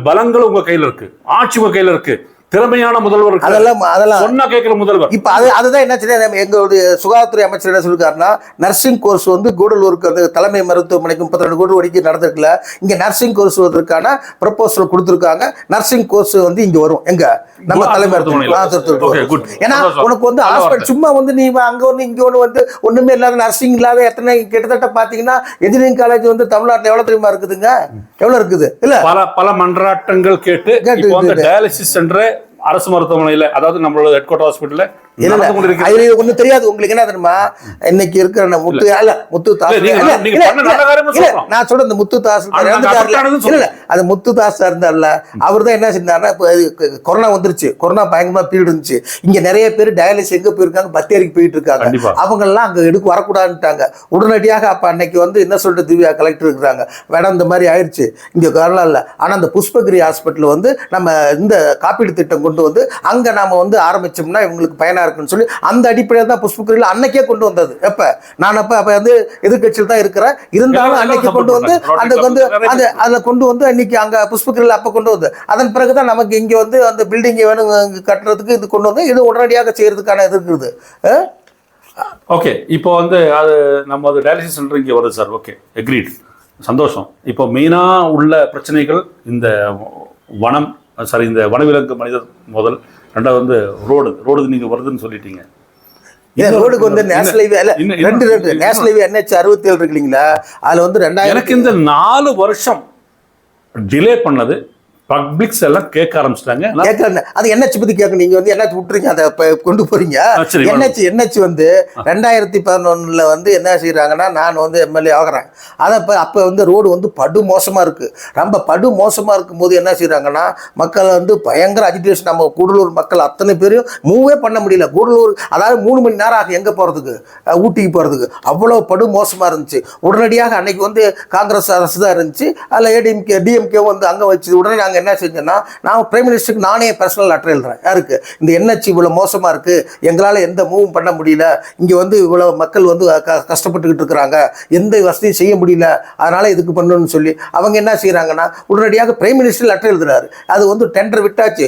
பலங்களும் உங்க கையில இருக்கு, ஆட்சி உங்க கையில இருக்கு, திறமையான முதல்வர், அதெல்லாம் சொன்னா கேட்கிற முதல்வர். இப்ப அதுதான் என்ன எங்களுடைய சுகாதாரத்துறை அமைச்சர் என்ன சொல்லிருக்காருன்னா, நர்சிங் கோர்ஸ் வந்து கூடலூருக்கு வந்து தலைமை மருத்துவமனைக்கு 32 கோடி வரைக்கும் நடந்திருக்குல்ல, இங்க நர்சிங் கோர்ஸ் வருவதற்கான ப்ரொபோசல் கொடுத்திருக்காங்க. நர்சிங் கோர்ஸ் வந்து இங்க வரும், எங்க நம்ம தலைமை ஏன்னா உனக்கு வந்து ஹாஸ்பிட்டல் சும்மா வந்து நீ அங்க ஒண்ணு இங்க வந்து ஒண்ணுமே இல்லாத நர்சிங் இல்லாத எத்தனை கிட்டத்தட்ட பாத்தீங்கன்னா இன்ஜினியரிங் காலேஜ் வந்து தமிழ்நாட்டுல எவ்வளவு தெரியுமா இருக்குதுங்க? எவ்வளவு இருக்குது? இல்ல பல மன்றாட்டங்கள் கேட்டு டயாலிசிஸ் சென்டர் அரசு மருத்துவமனையில, அதாவது நம்மளோட ஹெட் குவார்டர் ஹாஸ்பிட்டல்ல ஒண்ணு தெரியாது உங்களுக்கு. என்ன தெரியுமா, இன்னைக்கு இருக்கிற முத்து நான் சொல்றேன், முத்துதாஸ் இருந்தார்ல, அவர் தான் என்ன செஞ்சாருன்னா, கொரோனா வந்துருச்சு, கொரோனா பயங்கரமா பீரியட் இருந்துச்சு, இங்க நிறைய பேர் டயாலிசிஸ் எங்க போயிருக்காங்க, பத்தேரிக்கு போயிட்டு இருக்காங்க, அவங்க எல்லாம் அங்க எடுக்க வரக்கூடாதுட்டாங்க. உடனடியாக அப்ப அன்னைக்கு வந்து என்ன சொல்லிட்டு திவ்யா கலெக்டர் இருக்கிறாங்க, வேடம் இந்த மாதிரி ஆயிடுச்சு, இங்க கொரோனா இல்ல, ஆனா அந்த புஷ்பகிரி ஹாஸ்பிட்டல் வந்து நம்ம இந்த காப்பீடு திட்டம் கொண்டு வந்து அங்க நாம வந்து ஆரம்பிச்சோம்னா இவங்களுக்கு பயனா இருக்குன்னு சொல்லி அந்த அடிப்படையில் தான் புஷ்பகிரியில் அன்னைக்கே கொண்டு வந்தது. எப்ப நான் அப்ப வந்து எதிர்கட்சியில் தான் இருக்கிறேன், இருந்தாலும் அன்னைக்கு கொண்டு வந்து அந்த வந்து அதுல கொண்டு வந்து அன்னைக்கு அங்க புஷ்பகிரியில் அப்ப கொண்டு வந்து, அதன் பிறகுதான் நமக்கு இங்க வந்து அந்த பில்டிங்கை வேணும் கட்டுறதுக்கு இது கொண்டு வந்து இது உடனடியாக செய்யறதுக்கான இது இருக்குது. ஓகே, இப்போ வந்து அது நம்ம டயாலிசிஸ் சென்டர் இங்கே வருது சார். ஓகே, அக்ரீட், சந்தோஷம். இப்போ மெயினா உள்ள பிரச்சனைகள் இந்த வனம், சாரி இந்த வனவிலங்கு மனிதர் முதல், ரெண்டாவது வந்து ரோடு நீங்க வருதுன்னு சொல்லிட்டீங்க. ரோடுக்கு வந்து நேஷனல் ஹைவே ரெண்டு நேஷனல் ஹைவே NH 67 இருக்கு இல்லைங்களா, அதுல வந்து 2000 எனக்கு இந்த 4 வருஷம் டிலே பண்ணது பப்ளிக்ஸ் எல்லாம் கேட்க ஆரம்பிச்சிட்டாங்க. அது NH பத்தி கேட்க நீங்க வந்து NH விட்டுறீங்க, அதை கொண்டு போறீங்க. NH வந்து 2011 வந்து என்ன செய்யறாங்கன்னா, நான் வந்து MLA ஆகிறேன், அதை அப்ப வந்து ரோடு வந்து படு மோசமா இருக்கு. ரொம்ப படு மோசமா இருக்கும் போது என்ன செய்யறாங்கன்னா, மக்கள் வந்து பயங்கர அஜிடேஷன். நம்ம கூடலூர் மக்கள் அத்தனை பேரும் மூவே பண்ண முடியல. கூடலூர் அதாவது 3 மணி நேரம் ஆகும் எங்க போறதுக்கு, ஊட்டிக்கு போறதுக்கு, அவ்வளவு படு மோசமா இருந்துச்சு. உடனடியாக அன்னைக்கு வந்து காங்கிரஸ் அரசு தான் இருந்துச்சு, அதுல DMK வந்து அங்க வச்சு உடனே நாங்க என்ன செஞ்சோம்னா, நான் பிரைம் மினிஸ்டருக்கு நானே பர்சனல் லெட்டர் எழுதுறேன். யாருக்கு? இந்த NH இவ்வளவு மோசமா இருக்கு, எங்களால எந்த மூவும் பண்ண முடியல, இங்க வந்து இவ்வளவு மக்கள் வந்து கஷ்டப்பட்டுக்கிட்டு இருக்கிறாங்க, எந்த வசதியும் செய்ய முடியல, அதனால இதுக்கு பண்ணணும்னு சொல்லி அவங்க என்ன செய்யறாங்கன்னா, உடனடியாக பிரைம் மினிஸ்டர் லெட்டர் எழுதுறாரு. அது வந்து டெண்டர் விட்டாச்சு,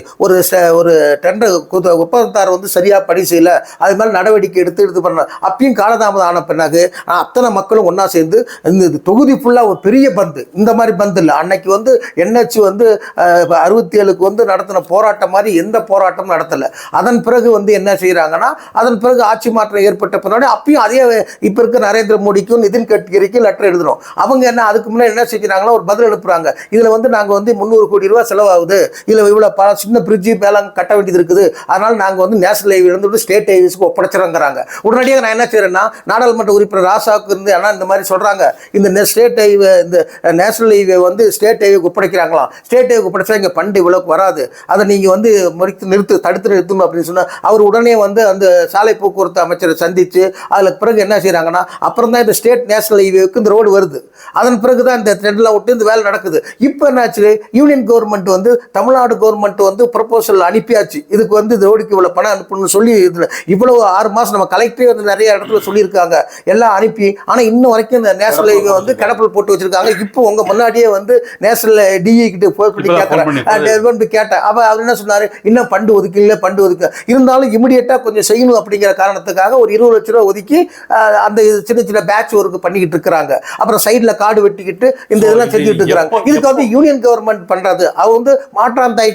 ஒரு டெண்டர் ஒப்பந்தத்தார் வந்து சரியா பணி செய்யல, அது மாதிரி நடவடிக்கை எடுத்து பண்ண, அப்பயும் காலதாமதம் ஆன பின்னாக அத்தனை மக்களும் ஒன்னா சேர்ந்து இந்த தொகுதி ஃபுல்லா ஒரு பெரிய பந்து, இந்த மாதிரி பந்து இல்லை, அன்னைக்கு வந்து NH வந்து 67க்கு வந்து நடத்தின போராட்டம் மாதிரி எந்த போராட்டமும் நடத்தல. அதன் பிறகு வந்து என்ன செய்யறாங்கன்னா, அதன் பிறகு ஆட்சி மாற்றம் ஏற்பட்ட பின்னாடி அப்பயும் அதே இப்ப இருக்க நரேந்திர மோடிக்கும் நிதின் கட்கரிக்கும் லெட்டர் எழுதணும். அவங்க என்ன அதுக்கு முன்னாடி என்ன செஞ்சாங்கன்னா, ஒரு பதில் அனுப்புறாங்க, இதுல வந்து நாங்க வந்து 300 கோடி ரூபாய் செலவாகுது, இதுல இவ்வளவு சின்ன பிரிட்ஜ் மேல கட்ட வேண்டியது இருக்குது, அதனால நாங்க வந்து நேஷனல் ஹைவே இருந்து ஸ்டேட் ஹைவேஸ்க்கு ஒப்படைச்சிருங்கிறாங்க. உடனடியாக நான் என்ன செய்யறேன்னா, நாடாளுமன்ற உறுப்பினர் ராசாவுக்கு இருந்து ஆனா இந்த மாதிரி சொல்றாங்க, இந்த ஸ்டேட் ஹைவே இந்த நேஷனல் ஹைவே வந்து ஸ்டேட் ஹைவேக்கு ஒப்படைக்கிறாங்களாம், ஸ்டேட் ஹைவே ஒப்படைச்சா இங்கே ஃபண்டு இவ்வளோக்கு வராது, அதை நீங்கள் வந்து தடுத்து நிறுத்தணும் அப்படின்னு சொன்னால் அவர் உடனே வந்து அந்த சாலை போக்குவரத்து அமைச்சரை சந்தித்து அதில் பிறகு என்ன செய்கிறாங்கன்னா அப்புறம் தான் இந்த ஸ்டேட் நேஷனல் ஹைவேவுக்கு இந்த ரோடு வருது. அதன் பிறகு தான் இந்த ட்ரெண்டில் விட்டு இந்த வேலை நடக்குது. இப்போ என்னாச்சு, யூனியன் கவர்மெண்ட் வந்து தமிழ்நாடு கவர்மெண்ட் வந்து ப்ரப்போசல் அனுப்பியாச்சு, இதுக்கு வந்து இந்த ரோடுக்கு இவ்வளோ பணம் அனுப்பணும்னு சொல்லி இதில் இவ்வளோ 6 மாதம் நம்ம கலெக்டரே வந்து நிறைய இடத்துல சொல்லியிருக்காங்க எல்லாம் அனுப்பி. ஆனால் இன்னும் வரைக்கும் இந்த நேஷனல் ஹைவே வந்து கடப்பில் போட்டு வச்சிருக்காங்க. இப்போ உங்கள் முன்னாடியே வந்து நேஷனல் டிஇ கிட்ட போய் கேட்டேன். அப்போ அவர் என்ன சொன்னார், இன்னும் ஃபண்டு ஒதுக்க இருந்தாலும் இமிடியேட்டாக கொஞ்சம் செய்யணும் அப்படிங்கிற காரணத்துக்காக ஒரு 20 லட்ச ரூபா ஒதுக்கி அந்த சின்ன சின்ன பேட்ச் ஒர்க் பண்ணிக்கிட்டு இருக்கிறாங்க. அப்புறம் சைடில் காடு வெட்டிக்கிட்டு இந்த இதெல்லாம் செஞ்சுட்டு இருக்கிறாங்க. இதுக்கு வந்து யூனியன் கவர்மெண்ட் பண்றது அவங்க வந்து மாற்றாந்தாய்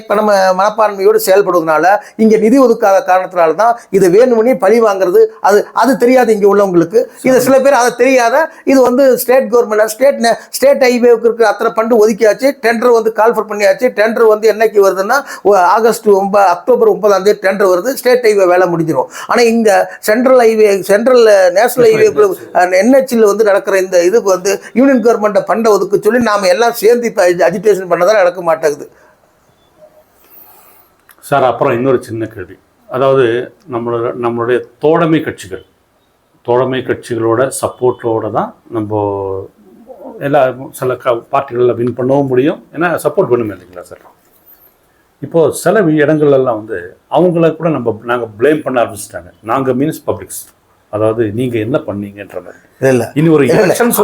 மனப்பான்மையோடு செயல்படுவதனால இங்க நிதி ஒதுக்காத காரணத்தினால தான் இது வேணும்னே பழி வாங்குறது. அது தெரியாது இங்க உள்ளவங்களுக்கு. இது சில பேர் அதை தெரியாத இது வந்து ஸ்டேட் கவர்மெண்ட் ஸ்டேட் ஹைவேவுக்கு இருக்கிற அத்தனை ஃபண்டு ஒதுக்கியாச்சு. டெண்டர் வந்து கால்ஃபர் பண்ணியாச்சு. டெண்டர் வந்து என்னைக்கு வருதுன்னா அக்டோபர் 9 டெண்டர் வருது. ஸ்டேட் ஹைவே வேலை முடிஞ்சிடும். ஆனா இங்க சென்ட்ரல் நேஷனல் ஹைவே என்ஹெச்சில் வந்து நடக்கிற இந்த இதுக்கு வந்து யூனியன் கவர்மெண்ட் ஃபண்டை ஒதுக்க சொல்லி நாம எல்லாம் சேர்ந்து இப்போ அஜிடேஷன் பண்ணதான் நடக்க மாட்டேங்குது சார். அப்புறம் இன்னொரு சின்ன கேள்வி, அதாவது நம்மளுடைய தோழமை கட்சிகளோட சப்போர்ட்டோடு தான் நம்ம எல்லா சில பார்ட்டிகளில் வின் பண்ணவும் முடியும். ஏன்னா சப்போர்ட் வேணுமே இல்லைங்களா சார்? இப்போது சில இடங்கள்லாம் வந்து அவங்கள கூட நாங்கள் ப்ளேம் பண்ண ஆரம்பிச்சிட்டாங்க. நாங்கள் மீன்ஸ் பப்ளிக்ஸ், அதாவது நீங்கள் என்ன பண்ணீங்கன்ற மாதிரி. இல்லை இனி ஒரு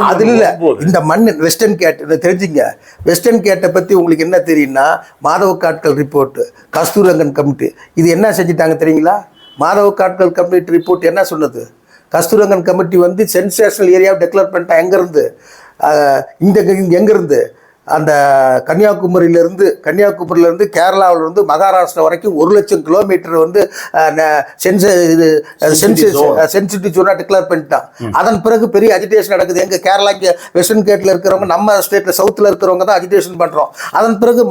அது இல்லை. இந்த மண் வெஸ்டர்ன் கேட் தெரிஞ்சுங்க. வெஸ்டர்ன் கேட்டை பற்றி உங்களுக்கு என்ன தெரியும்னா, மாதவ காட்கள் ரிப்போர்ட்டு, கஸ்தூரங்கன் கமிட்டி இது என்ன செஞ்சுட்டாங்க தெரியுங்களா? மாதவ காட்கள் கமிட்டி ரிப்போர்ட் என்ன சொன்னது? கஸ்தூரங்கன் கமிட்டி வந்து சென்சேஷனல் ஏரியாவை டெக்ளேர் பண்ணிட்டா எங்கேருந்து, எங்கேருந்து அந்த கன்னியாகுமரியிலேருந்து கேரளாவிலிருந்து மகாராஷ்டிரா வரைக்கும் 1 லட்சம் கிலோமீட்டர் வந்து சென்சிட்டிவ் ஜோனாக டிக்ளேர் பண்ணிட்டான். அதன் பிறகு பெரிய அஜிடேஷன் நடக்குது. எங்கள் கேரளாக்கு வெஸ்டர்ன் கேட்டில் இருக்கிறவங்க, நம்ம ஸ்டேட்டில் சவுத்தில் இருக்கிறவங்க தான் அஜிடேஷன் பண்ணுறோம். அதன் பிறகு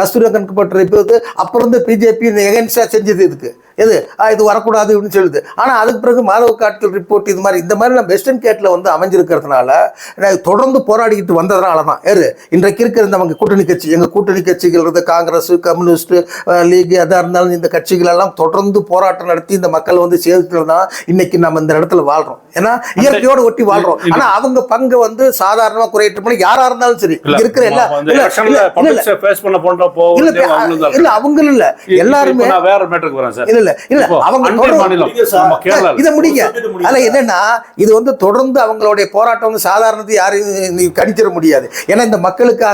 கஸ்தூரங்கன் கமிட்டி அப்புறம் வந்து பிஜேபி எகென்ஸ்டாக செஞ்சது. இது வரக்கூடாது அப்படின்னு சொல்லுது. ஆனால் அதுக்கு பிறகு மாதவ காட்கள் ரிப்போர்ட் இந்த மாதிரி நம்ம வெஸ்டர்ன் கேட்டில் வந்து அமைஞ்சிருக்கிறதுனால தொடர்ந்து போராடிக்கிட்டு வந்ததுனால தான் இன்றைக்கு இருக்கிற நம்ம எங்கள் கூட்டணி கட்சிகள் இருந்த காங்கிரஸ், கம்யூனிஸ்ட் லீக் எதாக இருந்தாலும் இந்த கட்சிகள் எல்லாம் தொடர்ந்து போராட்டம் நடத்தி இந்த மக்கள் வந்து சேர்த்துதான் இன்னைக்கு நம்ம இந்த இடத்துல வாழ்றோம். ஏன்னா இயற்கையோடு ஒட்டி வாழ்றோம். ஆனா அவங்க பங்கு வந்து சாதாரணமா குறையிட்டு யாரா இருந்தாலும் சரி இருக்கிற இல்ல அவங்க இல்ல எல்லாருமே இதை முடிங்க. அதுல என்னன்னா இது வந்து தொடர்ந்து அவங்களுடைய போராட்டம் வந்து சாதாரணத்தை யாரையும் கணிச்சிட முடியாது. ஏன்னா இந்த மக்களுக்காக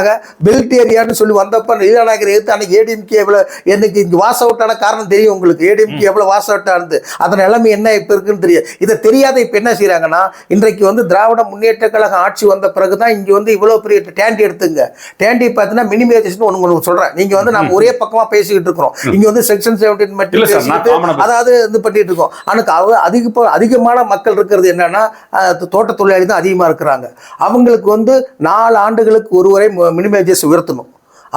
பெல்ட் ஏரியான்னு சொல்லி வந்தப்ப நீலநாயகர் எடுத்து அன்னைக்கு ஏடிஎம்கே எவ்வளவு எனக்கு இங்க வாஸ் அவுட் ஆன காரணம் தெரியும் உங்களுக்கு. ஏடிஎம்கே எவ்வளவு வாஸ் அவுட் ஆனது அதன் நிலைமை என்ன இப்ப இருக்குன்னு தெரியும். இதை தெரியாத இப்ப என்ன செய்யறாங்கன்னா, இன்றைக்கு வந்து திராவிட முன்னேற்ற கழகம் ஆட்சி வந்த பிறகுதான் இங்க வந்து இவ்வளவு பெரிய டேண்டி எடுத்துங்க. டேண்டி பார்த்தீங்கன்னா மினிமைசேஷன் ஒன்று சொல்றேன். நீங்க வந்து நம்ம ஒரே பக்கமா பேசிக்கிட்டு இருக்கிறோம். இங்க வந்து செக்ஷன் 17 மட்டும் அதாவது இது பண்ணிட்டு இருக்கோம். ஆனால் அதிகமான மக்கள் இருக்கிறது என்னன்னா தோட்ட தொழிலாளி தான் அதிகமா இருக்கிறாங்க. அவங்களுக்கு வந்து 4 ஆண்டுகளுக்கு ஒருவரை மினிமம் வேஜஸ் உயர்த்தணும்.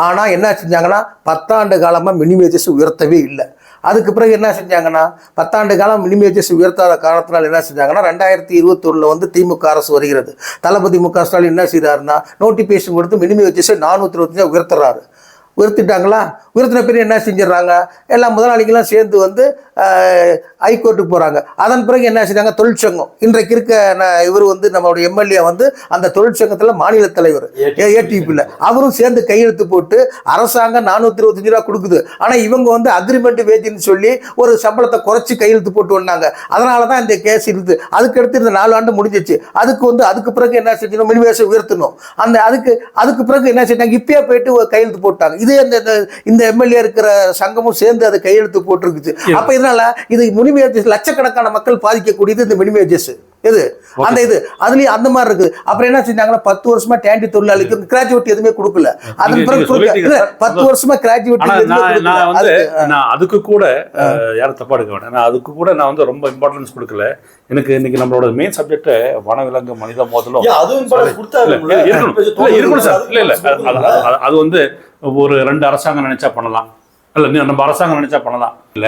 ஆனால் என்ன செஞ்சாங்கன்னா 10 ஆண்டு காலமாக மினிமம் வேஜஸ் உயர்த்தவே இல்லை. அதுக்கு பிறகு என்ன செஞ்சாங்கன்னா 10 ஆண்டு காலம் மினிமம் வேஜஸ் உயர்த்தாத காரணத்தினால என்ன செஞ்சாங்கன்னா 2021 வந்து திமுக அரசு வருகிறது. தளபதி மு.க. ஸ்டாலின் என்ன செய்யறாருன்னா நோட்டிபிகேஷன் கொடுத்து மினிமம் வேஜஸ் 425 உயர்த்துறாரு. உயர்த்திட்டாங்களா? உயர்த்தின பிறகு என்ன செஞ்சிடறாங்க, எல்லா முதலாளிகளும் சேர்ந்து வந்து ஹைகோர்ட்டுக்கு போகிறாங்க. அதன் பிறகு என்ன செய்றாங்க, தொழிற்சங்கம் இன்றைக்கு இருக்க இவர் வந்து நம்மளுடைய எம்எல்ஏ வந்து அந்த தொழிற்சங்கத்தில் மாநில தலைவர் ஏடிபியில் அவரும் சேர்ந்து கையெழுத்து போட்டு அரசாங்கம் 425 ரூபா கொடுக்குது. ஆனால் இவங்க வந்து அக்ரிமெண்ட் வேஜ்னு சொல்லி ஒரு சம்பளத்தை குறைச்சி கையெழுத்து போட்டு வந்தாங்க. அதனால தான் இந்த கேஸ் இருக்குது. அதுக்கடுத்து இந்த 4 ஆண்டு முடிஞ்சிச்சு. அதுக்கு பிறகு என்ன செஞ்சணும், மினிமம் உயர்த்தணும். அதுக்கு பிறகு என்ன செஞ்சாங்க, இப்பயே போயிட்டு கையெழுத்து போட்டாங்க. இதே இந்த எம்எல்ஏ இருக்கிற சங்கமும் சேர்ந்து அதை கையெழுத்து போட்டுருக்குச்சு. அப்ப இதனால இது மினிமம் வேஜஸ் லட்சக்கணக்கான மக்கள் பாதிக்கக்கூடியது இந்த மினிமம் வேஜஸ். இது அந்த இது அதுலயும் அந்த மாதிரி இருக்குது. அப்புறம் என்ன செஞ்சாங்கன்னா 10 வருஷமா டேண்டி தொழிலாளிக்கு கிராஜுவேட் எதுவுமே கொடுக்கல. அதன் பிறகு 10 வருஷமா கிராஜுவேட் அதுக்கு கூட யாரும் தப்பா எடுக்க வேண்டாம். அதுக்கு கூட நான் வந்து ரொம்ப இம்பார்ட்டன்ஸ் கொடுக்கல. எனக்கு இன்னைக்கு நம்மளோட மெயின் சப்ஜெக்ட் வனவிலங்கு மனித மோதலும் அது வந்து ஒரு 2 அரசாங்கம் நினைச்சா பண்ணலாம், இல்ல நம்ம அரசாங்கம் நினைச்சா பண்ணலாம். இல்ல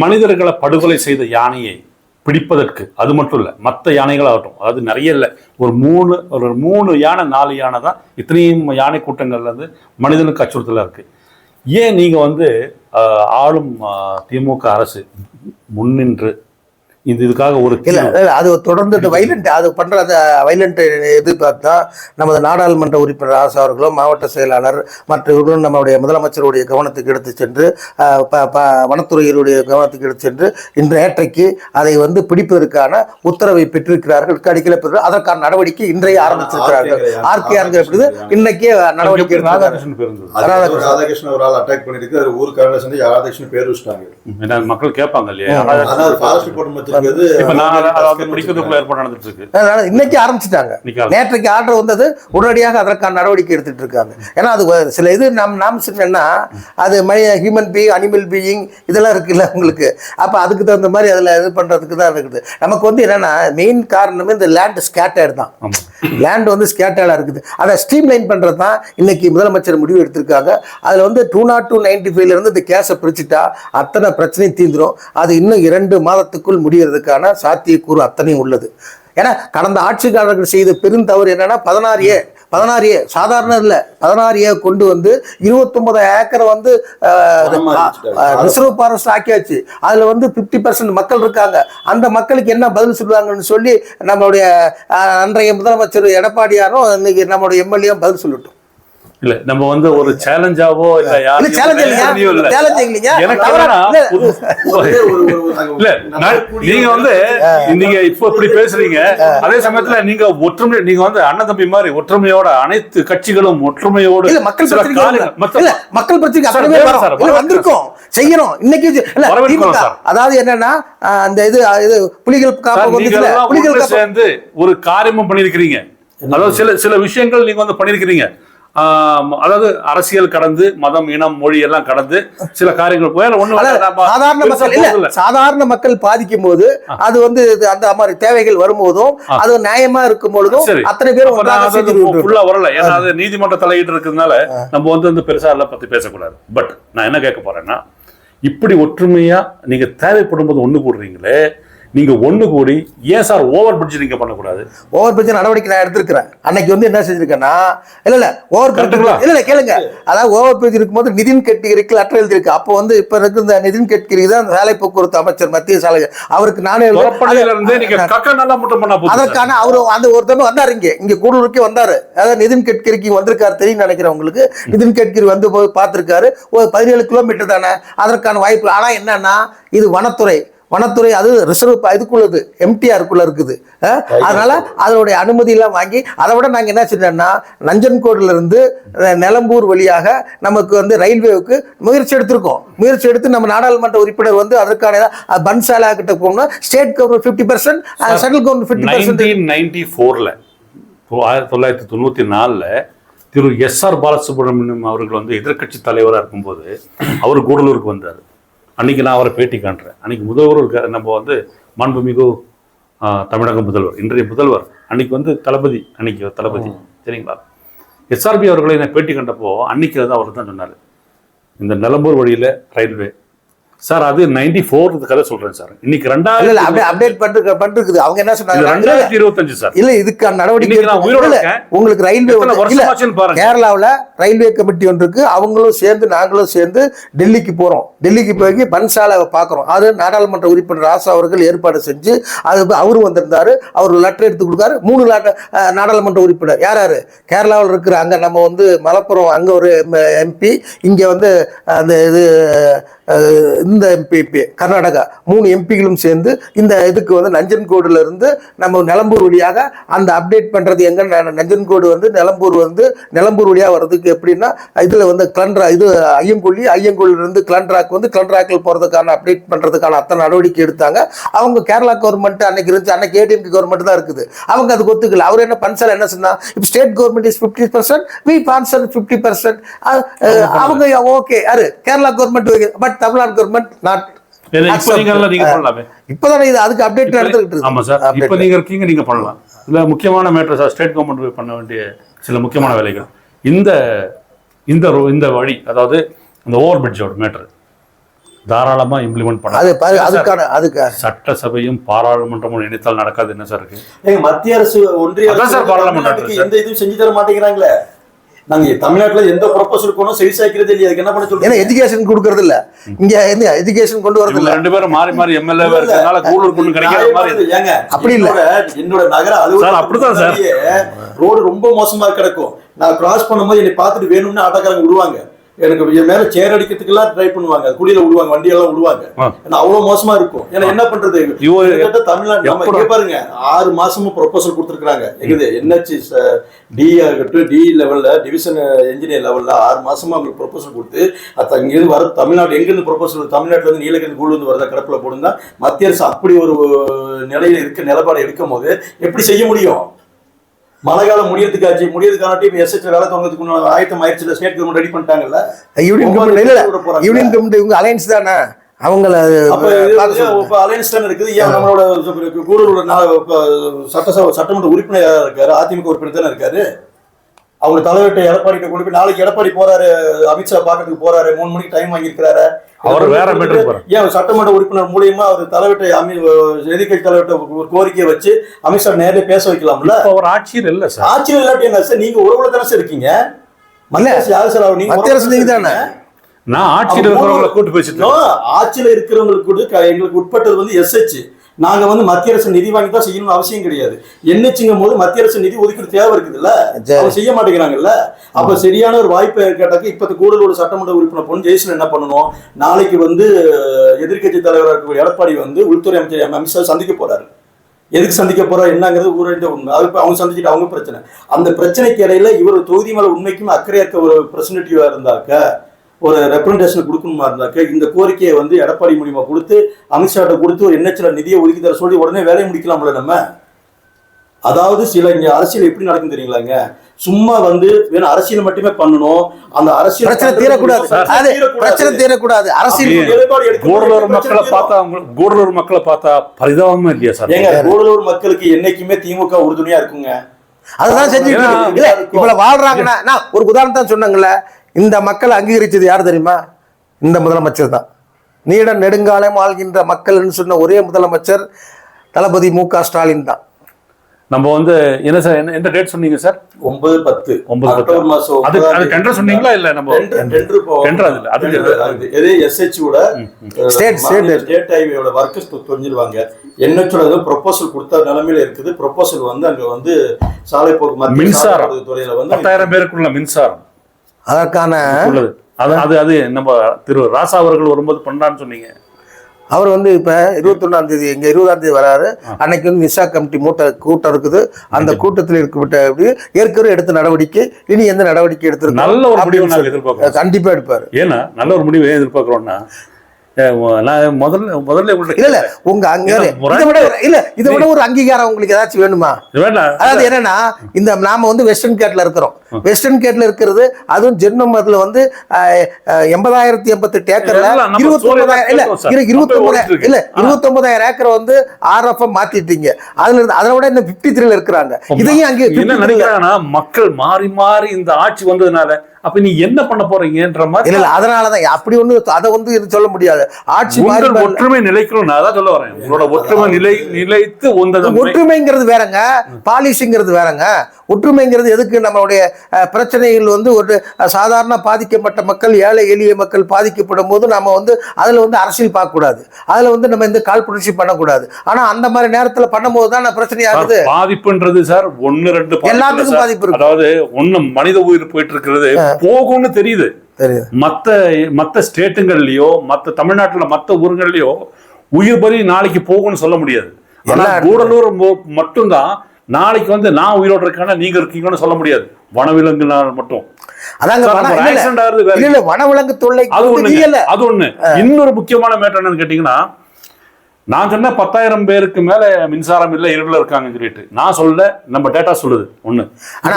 மனிதர்களை படுகொலை செய்த யானையை பிடிப்பதற்கு, அது மட்டும் இல்லை, மற்ற யானைகள் ஆகட்டும், அதாவது நிறைய இல்லை, ஒரு 3 யானை 4 யானை தான் இத்தனையும் யானை கூட்டங்கள்ல இருந்து மனிதனுக்கு அச்சுறுத்தலாக இருக்கு. ஏன் நீங்க வந்து ஆளும் திமுக அரசு முன்னின்று இதுக்காக ஒரு இல்ல அது தொடர்ந்து வைலண்ட் அது பண்ற அந்த வைலண்ட் இது பார்த்தா நமது நாடாளுமன்ற உறுப்பினர் ராசா அவர்களும் மாவட்ட செயலாளர் மற்றவர்களும் நம்முடைய முதலமைச்சருடைய கவனத்துக்கு எடுத்து சென்று வனத்துறையினுடைய கவனத்துக்கு எடுத்து சென்று நேற்றைக்கு அதை வந்து பிடிப்பதற்கான உத்தரவை பெற்றிருக்கிறார்கள். அடிக்கல அதற்கான நடவடிக்கை இன்றைய ஆரம்பிச்சிருக்கிறார்கள். ஆர்கே இன்னைக்கே நடவடிக்கை ராதாகிருஷ்ணன் ஒரு ஆள் அட்டாக் பண்ணிருக்கு. ஊருக்காரங்க செஞ்சு ராதாகிருஷ்ணன் பேர் வச்சுட்டாங்க. மக்கள் கேட்பாங்க இல்லையா? இன்னைக்கு ஆரம்பிச்சுட்டாங்க. நேற்றைக்கு ஆர்டர் வந்தது, உடனடியாக அதற்கான நடவடிக்கை எடுத்துட்டு இருக்காங்க. ஏன்னா அது சில இது நாம் சொன்னா அது ஹியூமன் பீயிங், அனிமல் பீயிங் இதெல்லாம் இருக்குல்ல உங்களுக்கு. அப்ப அதுக்கு தகுந்த மாதிரி அதுல இது பண்றதுக்கு தான் இருக்குது. நமக்கு வந்து என்னன்னா மெயின் காரணமே இந்த லேண்ட் ஸ்கேட்டர்ட் தான். லேண்ட் வந்து ஸ்கேட்டர்டா இருக்குது. அதை ஸ்ட்ரீம் லைன் பண்றது தான் இன்னைக்கு முதலமைச்சர் முடிவு எடுத்திருக்காங்க. அதுல வந்து 202/95 இருந்து இந்த கேஸை பிரிச்சுட்டா அத்தனை பிரச்சனையும் தீந்துரும். அது இன்னும் 2 மாதத்துக்குள் முடிகிறதுக்கான சாத்தியக்கூறு அத்தனையும் உள்ளது. ஏன்னா கடந்த ஆட்சிக்காரர்கள் செய்த பெருந்தவறு என்னன்னா 16A சாதாரண இல்லை, 16A கொண்டு வந்து 29 ஏக்கரை வந்து ரிசர்வ் ஃபாரஸ்ட் ஆக்கியாச்சு. அதுல வந்து 50% மக்கள் இருக்காங்க. அந்த மக்களுக்கு என்ன பதில் சொல்லுவாங்கன்னு சொல்லி நம்மளுடைய அன்றைய முதலமைச்சர் எடப்பாடியாரும் இன்னைக்கு நம்மளுடைய எம்எல்ஏ பதில் சொல்லட்டும். இல்ல நம்ம வந்து ஒரு சேலஞ்சாவோ இல்ல நீங்க வந்து நீங்க இப்ப இப்படி பேசுறீங்க. அதே சமயத்துல நீங்க ஒற்றுமை, நீங்க வந்து அண்ணன் தம்பி மாதிரி ஒற்றுமையோட அனைத்து கட்சிகளும் ஒற்றுமையோடு மக்கள் பிரச்சனைக்கு வந்திருக்கோம் செய்யணும். இன்னைக்கு அதாவது என்னன்னா அந்த இது புலிகள் சேர்ந்து ஒரு காரியமும் பண்ணிருக்கிறீங்க. அதாவது சில விஷயங்கள் நீங்க வந்து பண்ணிருக்கிறீங்க. அதாவது அரசியல் கடந்து மதம், இனம், மொழி எல்லாம் கடந்து சில காரியங்கள் சாதாரண மக்கள் பாதிக்கும் போது அது வந்து அந்த மாதிரி தேவைகள் வரும்போதும் அது நியாயமா இருக்கும் பொழுதும் அத்தனை பேரும் வரல. ஏன்னா அது நீதிமன்ற தலையீடு இருக்கிறதுனால நம்ம வந்து பெருசா எல்லாம் பத்தி பேசக்கூடாது. பட் நான் என்ன கேட்க போறேன்னா, இப்படி ஒற்றுமையா நீங்க தேவைப்படும் போது ஒண்ணு கூடுறீங்களே, நீங்க ஒண்ணு கூடி ஏன் சார் ஓவர் பிரிட்ஜ் நீங்க பண்ணக்கூடாது? ஓவர் பிரிட்ஜ் நடவடிக்கை நான் எடுத்திருக்கிறேன். அன்னைக்கு வந்து என்ன செஞ்சிருக்கேன்னா, இல்ல ஓவர் பிரிட்ஜ் இல்ல கேளுங்க, அதாவது ஓவர் பிரிட்ஜ் இருக்கும்போது நிதின் கட்கரிக்கு லெட்டர் எழுதிருக்கு. அப்போ வந்து இப்ப இருக்கிற நிதின் கட்கரி தான் சாலை போக்குவரத்து அமைச்சர், மத்திய சாலை. அவருக்கு நானே அதற்கான அவரு அந்த ஒருத்தர் வந்தாரு, இங்க கூடலூருக்கே வந்தாரு. அதாவது நிதின் கட்கரிக்கு வந்திருக்காரு தெரியும் நினைக்கிறேன் உங்களுக்கு. நிதின் கட்கரி வந்து போய் பார்த்திருக்காரு. ஒரு 17 கிலோமீட்டர் தானே, அதற்கான வாய்ப்பு. ஆனா என்னன்னா இது வனத்துறை அது ரிசர்வ் இதுக்குள்ளது, எம்டிஆருக்குள்ள இருக்குது. அதனால அதனுடைய அனுமதி எல்லாம் வாங்கி, அதை விட நாங்க என்ன செஞ்சோம்னா நஞ்சன்கோடுல இருந்து நிலம்பூர் வழியாக நமக்கு வந்து ரயில்வேவுக்கு முயற்சி எடுத்திருக்கோம். முயற்சி எடுத்து நம்ம நாடாளுமன்ற உறுப்பினர் வந்து அதற்கான பன்சாலா கிட்ட போகணும். State government 50%, central government 50%. 1994ல 1994ல திரு SR பாலசுப்ரமணியம் அவர்கள் வந்து எதிர்கட்சி தலைவராக இருக்கும்போது அவர் கூடலூருக்கு வந்தார். அன்றைக்கி நான் அவரை பேட்டி காண்றேன். அன்றைக்கி முதல்வர் நம்ம வந்து மாண்புமிகு தமிழக முதல்வர், இன்றைய முதல்வர், அன்றைக்கி வந்து தளபதி சரிங்களா, SRB அவர்களை நான் பேட்டி கண்டப்போ அன்றைக்கி வந்து அவர் தான் சொன்னார், இந்த நிலம்பூர் வழியில் ரயில்வே சார். அது 94 கதை சொல்றேன் சார். இன்னைக்கு 2000 அப்டேட் பண்ணிருக்குது. அவங்க என்ன சொன்னாங்க, 2025 சார். இல்ல இதுக்கான நடவடிக்கை உங்களுக்கு ரயில்வே கேரளாவில் ரயில்வே கமிட்டி ஒன்று இருக்கு. அவங்களும் சேர்ந்து நாங்களும் சேர்ந்து டெல்லிக்கு போறோம். டெல்லிக்கு போய் பன்சாலாவை பார்க்குறோம். அது நாடாளுமன்ற உறுப்பினர் ராசா அவர்கள் ஏற்பாடு செஞ்சு அது அவரும் வந்திருந்தாரு. அவர் லெட்டர் எடுத்து கொடுக்காரு. 3 நாடாளுமன்ற உறுப்பினர் யார் கேரளாவில் இருக்கிற, அங்க நம்ம வந்து மலப்புரம் அங்க ஒரு MP, இங்க வந்து அந்த இது இந்த MP கர்நாடகா 3 MPகளும் சேர்ந்து இந்த இதுக்கு வந்து நஞ்சன்கோடுல இருந்து நம்ம நிலம்பூர் வழியாக அந்த அப்டேட் பண்றது எங்க, நஞ்சன்கோடு வந்து நிலம்பூர் வழியாக வர்றதுக்கு எப்படின்னா இதுல வந்து கிளண்ட்ரா இது ஐயங்கொல்லில இருந்து கிளண்ட்ராக்கு வந்து கிளண்ட்ராக்கில் போறதுக்கான அப்டேட் பண்றதுக்கான அத்தனை நடவடிக்கை எடுத்தாங்க. அவங்க கேரளா கவர்மெண்ட் அன்னைக்கு இருந்துச்சு, அன்னைக்கு ADMK கவர்மெண்ட் தான் இருக்குது. அவங்க அதுக்கு ஒத்துக்கல. அவர் என்ன பன்சால் என்ன சொன்னா, இப்ப state government is 50%, we sponsor 50%. அவங்க ஓகே, யாரு Kerala government, but Tamil Nadu government not. இப்பதானே இது அதுக்கு அப்டேட் நடந்துகிட்டு இருக்கு. ஆமா சார், இப்ப நீங்க இருக்கீங்க, நீங்க பண்ணலாம். இல்ல முக்கியமான மேட்டர் சார், ஸ்டேட் கவர்மெண்ட் பண்ண வேண்டிய சில முக்கியமான வேலைகள் இந்த வழி, அதாவது இந்த ஓவர் பிரிட்ஜோட மேட்டர். தாராளமா இம்ப்ளிமெண்ட் அது பண்ணலாம். அதுக்கு சட்டசபையும் பாராளுமன்றமும் நினைத்தால் நடக்காது என்ன சார் இருக்கு? மத்திய அரசு ஒன்றிய அதான் அரசு சார் பாராளுமன்றத்துக்கு எந்த இதுவும் செஞ்சு தர மாட்டேங்கிறாங்களே. நாங்க தமிழ்நாட்டுல எந்த ப்ரொபோசல் கொண்டு செவி சாய்க்கிறது இல்லையா? அதுக்கு என்ன பண்ண சொல்றீங்க? ஏன்னா எஜுகேஷன் கொடுக்கறது இல்ல, இங்க என்ன எஜுகேஷன் கொண்டு வரது இல்ல. ரெண்டு பேரும் மாறி மாறி எம்எல்ஏ இருக்கறனால கூடுதல் பொண்ணு கிடைக்கிற மாதிரி. ஏங்க அப்படி இல்ல, என்னோட நகர சார் அப்படிதான் சார் ரோடு ரொம்ப மோசமா கிடக்கும். நான் கிராஸ் பண்ணும்போது என்னை பார்த்துட்டு வேணும்னு ஆட்டோக்காரங்க விடுவாங்க, எனக்கு என் மேல சேர் அடிக்கிறதுக்கெல்லாம் ட்ரை பண்ணுவாங்க, குடியில விடுவாங்க, வண்டியெல்லாம் விடுவாங்க. அவ்வளவு மோசமா இருக்கும். ஏன்னா என்ன பண்றது, தமிழ்நாடு நம்ம பாருங்க 6 மாசமும் ப்ரொபோசல் கொடுத்துருக்காங்க. எங்குது என்ஹெச் டி ஆகட்டும், டி லெவல்ல டிவிஷன் என்ஜினியர் லெவல்ல 6 மாசமா அவங்களுக்கு ப்ரொபோசல் கொடுத்து அது அங்கிருந்து வர தமிழ்நாடு எங்கிருந்து ப்ரொபோசல் தமிழ்நாட்டுல இருந்து நீலகிரி கூழ்ந்து வரத கடப்புல போடுந்தா மத்திய அரசு அப்படி ஒரு நிலையில இருக்க நிலப்பாடு எடுக்கும் போது எப்படி செய்ய முடியும்? மழை காலம் முடியறதுக்கான எஸ்எச் வேலை தொடங்கிறதுக்கு ஆயத்தம் ஆயிடுச்சு. ஸ்டேட் கவர்மெண்ட் ரெடி பண்ணிட்டாங்கல்ல. யூனியன் கவர்மெண்ட் இவங்க அலையன்ஸ் தானே, அவங்கள அலையன்ஸ் தானே இருக்குது. ஏன் நம்மளோட கூடலூர் சட்டமன்ற உறுப்பினர் இருக்காரு, அதிமுக உறுப்பினர் தானே இருக்காரு. அவங்க தலைவர்கிட்ட எடப்பாடி கொண்டு போய் நாளைக்கு எடப்பாடி போறாரு, அமித்ஷா பாக்கிறதுக்கு போறாரு, 3 மணிக்கு டைம் வாங்கியிருக்கிறாரு. அவர் வேற ஏன் சட்டமன்ற உறுப்பினர் மூலியமா அவர் தலைவர்கிட்ட எதிர்கட்சி தலைவர்கிட்ட ஒரு கோரிக்கையை வச்சு அமித்ஷா நேரடியாக பேச வைக்கலாம்ல. அவர் ஆட்சியில் இல்ல சார், ஆட்சியில் இல்லாட்டி என்ன சார், நீங்க உறவுல தானே சார் இருக்கீங்க. மத்திய அரசு யாரு சார்? மத்திய அரசு நீங்க தானே. நான் ஆட்சியில் இருக்கிறவங்களை கூட்டு பேசிட்டு ஆட்சியில இருக்கிறவங்களுக்கு கூட எங்களுக்கு உட்பட்டது வந்து எஸ்ஹெச். நாங்க வந்து மத்திய அரசு நிதி வாங்கி தான் செய்யணும்னு அவசியம் கிடையாது. என்னச்சுங்கும் போது மத்திய அரசு நிதி ஒதுக்கீடு தேவை இருக்குதுல்ல, அவங்க செய்ய மாட்டேங்கிறாங்கல்ல. அப்ப சரியான ஒரு வாய்ப்பை கேட்டாக்க இப்ப கூடலூர் சட்டமன்ற உறுப்பினர் பொண்ணு ஜெயசீலன் என்ன பண்ணணும், நாளைக்கு வந்து எதிர்கட்சி தலைவராக எடப்பாடி வந்து உள்துறை அமைச்சர் அமித்ஷா சந்திக்க போறாரு. எதுக்கு சந்திக்க போறா என்னங்கிறது ஊரறிந்த உண்மை. அது அவங்க சந்திச்சுட்டு அவங்க பிரச்சனை. அந்த பிரச்சனைக்கு இடையில இவர் தொகுதி மேல உண்மைக்கும் அக்கறையா இருக்க ஒரு பிரசன்டேட்டிவா இருந்தாக்க, ஒரு ரெப்ரஸன்டேஷன் கொடுக்கணுமா இருந்தாக்க இந்த கோரிக்கையை வந்து எடப்பாடி மூலியமா கொடுத்து அமித்ஷாட்ட கொடுத்து ஒரு என்ஹெச்ல நிதியை ஒதுக்கி தர சொல்லி உடனே வேலையை முடிக்கலாம்ல நம்ம. அதாவது சில இங்க அரசியல் எப்படி நடக்கும் தெரியுங்களாங்க, சும்மா வந்து வேணும் அரசியல் மட்டுமே பண்ணணும். அந்த அரசியல் பிரச்சனை தீரக்கூடாது, பிரச்சனை தீரக்கூடாது. அரசியல் கூடலூர் மக்களை பார்த்தா பரிதாபமா இல்லையா சார்? ஏங்க கூடலூர் மக்களுக்கு என்னைக்குமே திமுக உறுதுணையா இருக்குங்க. அதுதான் செஞ்சுட்டு இல்ல இவ்வளவு வாழ்றாங்கன்னா ஒரு உதாரணம் சொன்னாங்கல்ல, இந்த மக்களை அங்கீகரிச்சது யார் தெரியுமா? இந்த முதலமைச்சர் தான். நீண்ட நெடுங்காலம் ஆள்கின்ற மக்கள்னு சொன்ன ஒரே முதலமைச்சர் தளபதி மு.க. ஸ்டாலின் தான். நம்ம வந்து என்ன சார் எந்த டேட் சொன்னீங்க சார்? 9/10 அக்டோபர் மாசம். அது டெண்டர் சொன்னீங்களா இல்ல? நம்ம டெண்டர் அது எது எஸ்ஹெச் ஓட ஸ்டேட் ஹைவேயோட வர்க்கர்ஸ் தெரிஞ்சிருவாங்க. என்ஹெச்சோட ப்ரொபோசல் கொடுத்த நிலைமையில இருக்குது. ப்ரொபோசல் வந்து அங்க வந்து சாலை போக்குவரத்து மின்சாரம் துறையில வந்து 10,000 பேருக்குள்ள மின்சாரம் அதற்கான அது நம்ம திரு ராசா அவர்கள் வரும்போது பண்ணான்னு சொன்னீங்க. அவர் வந்து இப்ப 21ஆம் தேதி இங்க 20ஆம் தேதி வராரு. அன்னைக்கு வந்து நிஷா கமிட்டி கூட்டம் இருக்குது. அந்த கூட்டத்தில் இருக்கப்பட்ட ஏற்கனவே எடுத்த நடவடிக்கை இனி எந்த நடவடிக்கை எடுத்து நல்ல ஒரு முடிவு நாங்கள் எதிர்பார்க்கிறோம். கண்டிப்பா எடுப்பாரு. ஏன்னா நல்ல ஒரு முடிவு ஏன் எதிர்பார்க்கிறோம்னா, நான் முதல்ல இல்ல உங்க இதை விட ஒரு அங்கீகாரம் உங்களுக்கு ஏதாச்சும் வேணுமா? அதாவது என்னன்னா, இந்த நாம வந்து வெஸ்டர்ன் கேட்ல இருக்கிறோம். வெஸ்டர்ன் கேட்ல இருக்கிறது அதுவும் ஜென்மத்துல வந்து 80,088 ஏக்கர்ல 29,000 ஏக்கர் வந்து RF மாத்திட்டீங்க. அதுல இருந்து அதை விட இந்த 53ல இருக்கிறாங்க. இதையும் அங்கே என்ன நினைக்கிறாங்கன்னா, மக்கள் மாறி மாறி இந்த ஆட்சி வந்ததுனால அப்ப நீ என்ன பண்ண போறீங்கன்ற மாதிரி இல்ல. அதனாலதான் அப்படி ஒண்ணு அதை வந்து சொல்ல முடியாது. ஆட்சி ஒற்றுமை நிலைக்கணும். நான் அதான் சொல்ல வரேன். உங்களோட ஒற்றுமை நிலைத்து ஒற்றுமைங்கிறது வேறங்க, பாலிசிங்கிறது வேறங்க. ஒற்றுமைங்கிறது எதுக்கு? நம்மளுடைய பிரச்சனைகள் வந்து ஒரு சாதாரண பாதிக்கப்பட்ட மக்கள், ஏழை எளிய மக்கள் பாதிக்கப்படும் போது நம்ம வந்து அதுல வந்து அரசியல் பார்க்க கூடாது, அதுல வந்து நம்ம இந்த காழ்ப்புணர்ச்சி பண்ணக்கூடாது. ஆனா அந்த மாதிரி நேரத்துல பண்ணும்போது தான் பிரச்சனை ஆகுது. பாதிப்புன்றது சார் 1-2 எல்லாத்துக்கும் பாதிப்பு இருக்கு. அதாவது ஒண்ணு மனித உயிர் போயிட்டு இருக்கிறது போகும்னு தெரியுது. மத்த ஸ்டேட்டுங்கள்லயோ மத்த தமிழ்நாட்டுல மத்த ஊர்கள்லயோ உயிர் பறி நாளைக்கு போகும்னு சொல்ல முடியாது. கூடலூர் மட்டும்தான் நாளைக்கு வந்து நான் உயிரோடு இருக்கேன்னா நீங்க இருக்கீங்கன்னு சொல்ல முடியாது. வனவிலங்குனால மட்டும் வனவிலங்கு தொல்லை அது ஒண்ணு. இன்னொரு முக்கியமான மேட்டர் என்னன்னு கேட்டீங்கன்னா, நான் சொன்ன 10,000 பேருக்கு மேல மின்சாரம் இல்ல இருள இருக்காங்கன்னு சொல்லிட்டு நான் சொல்ல நம்ம டேட்டா சொல்லுது ஒண்ணு. ஆனா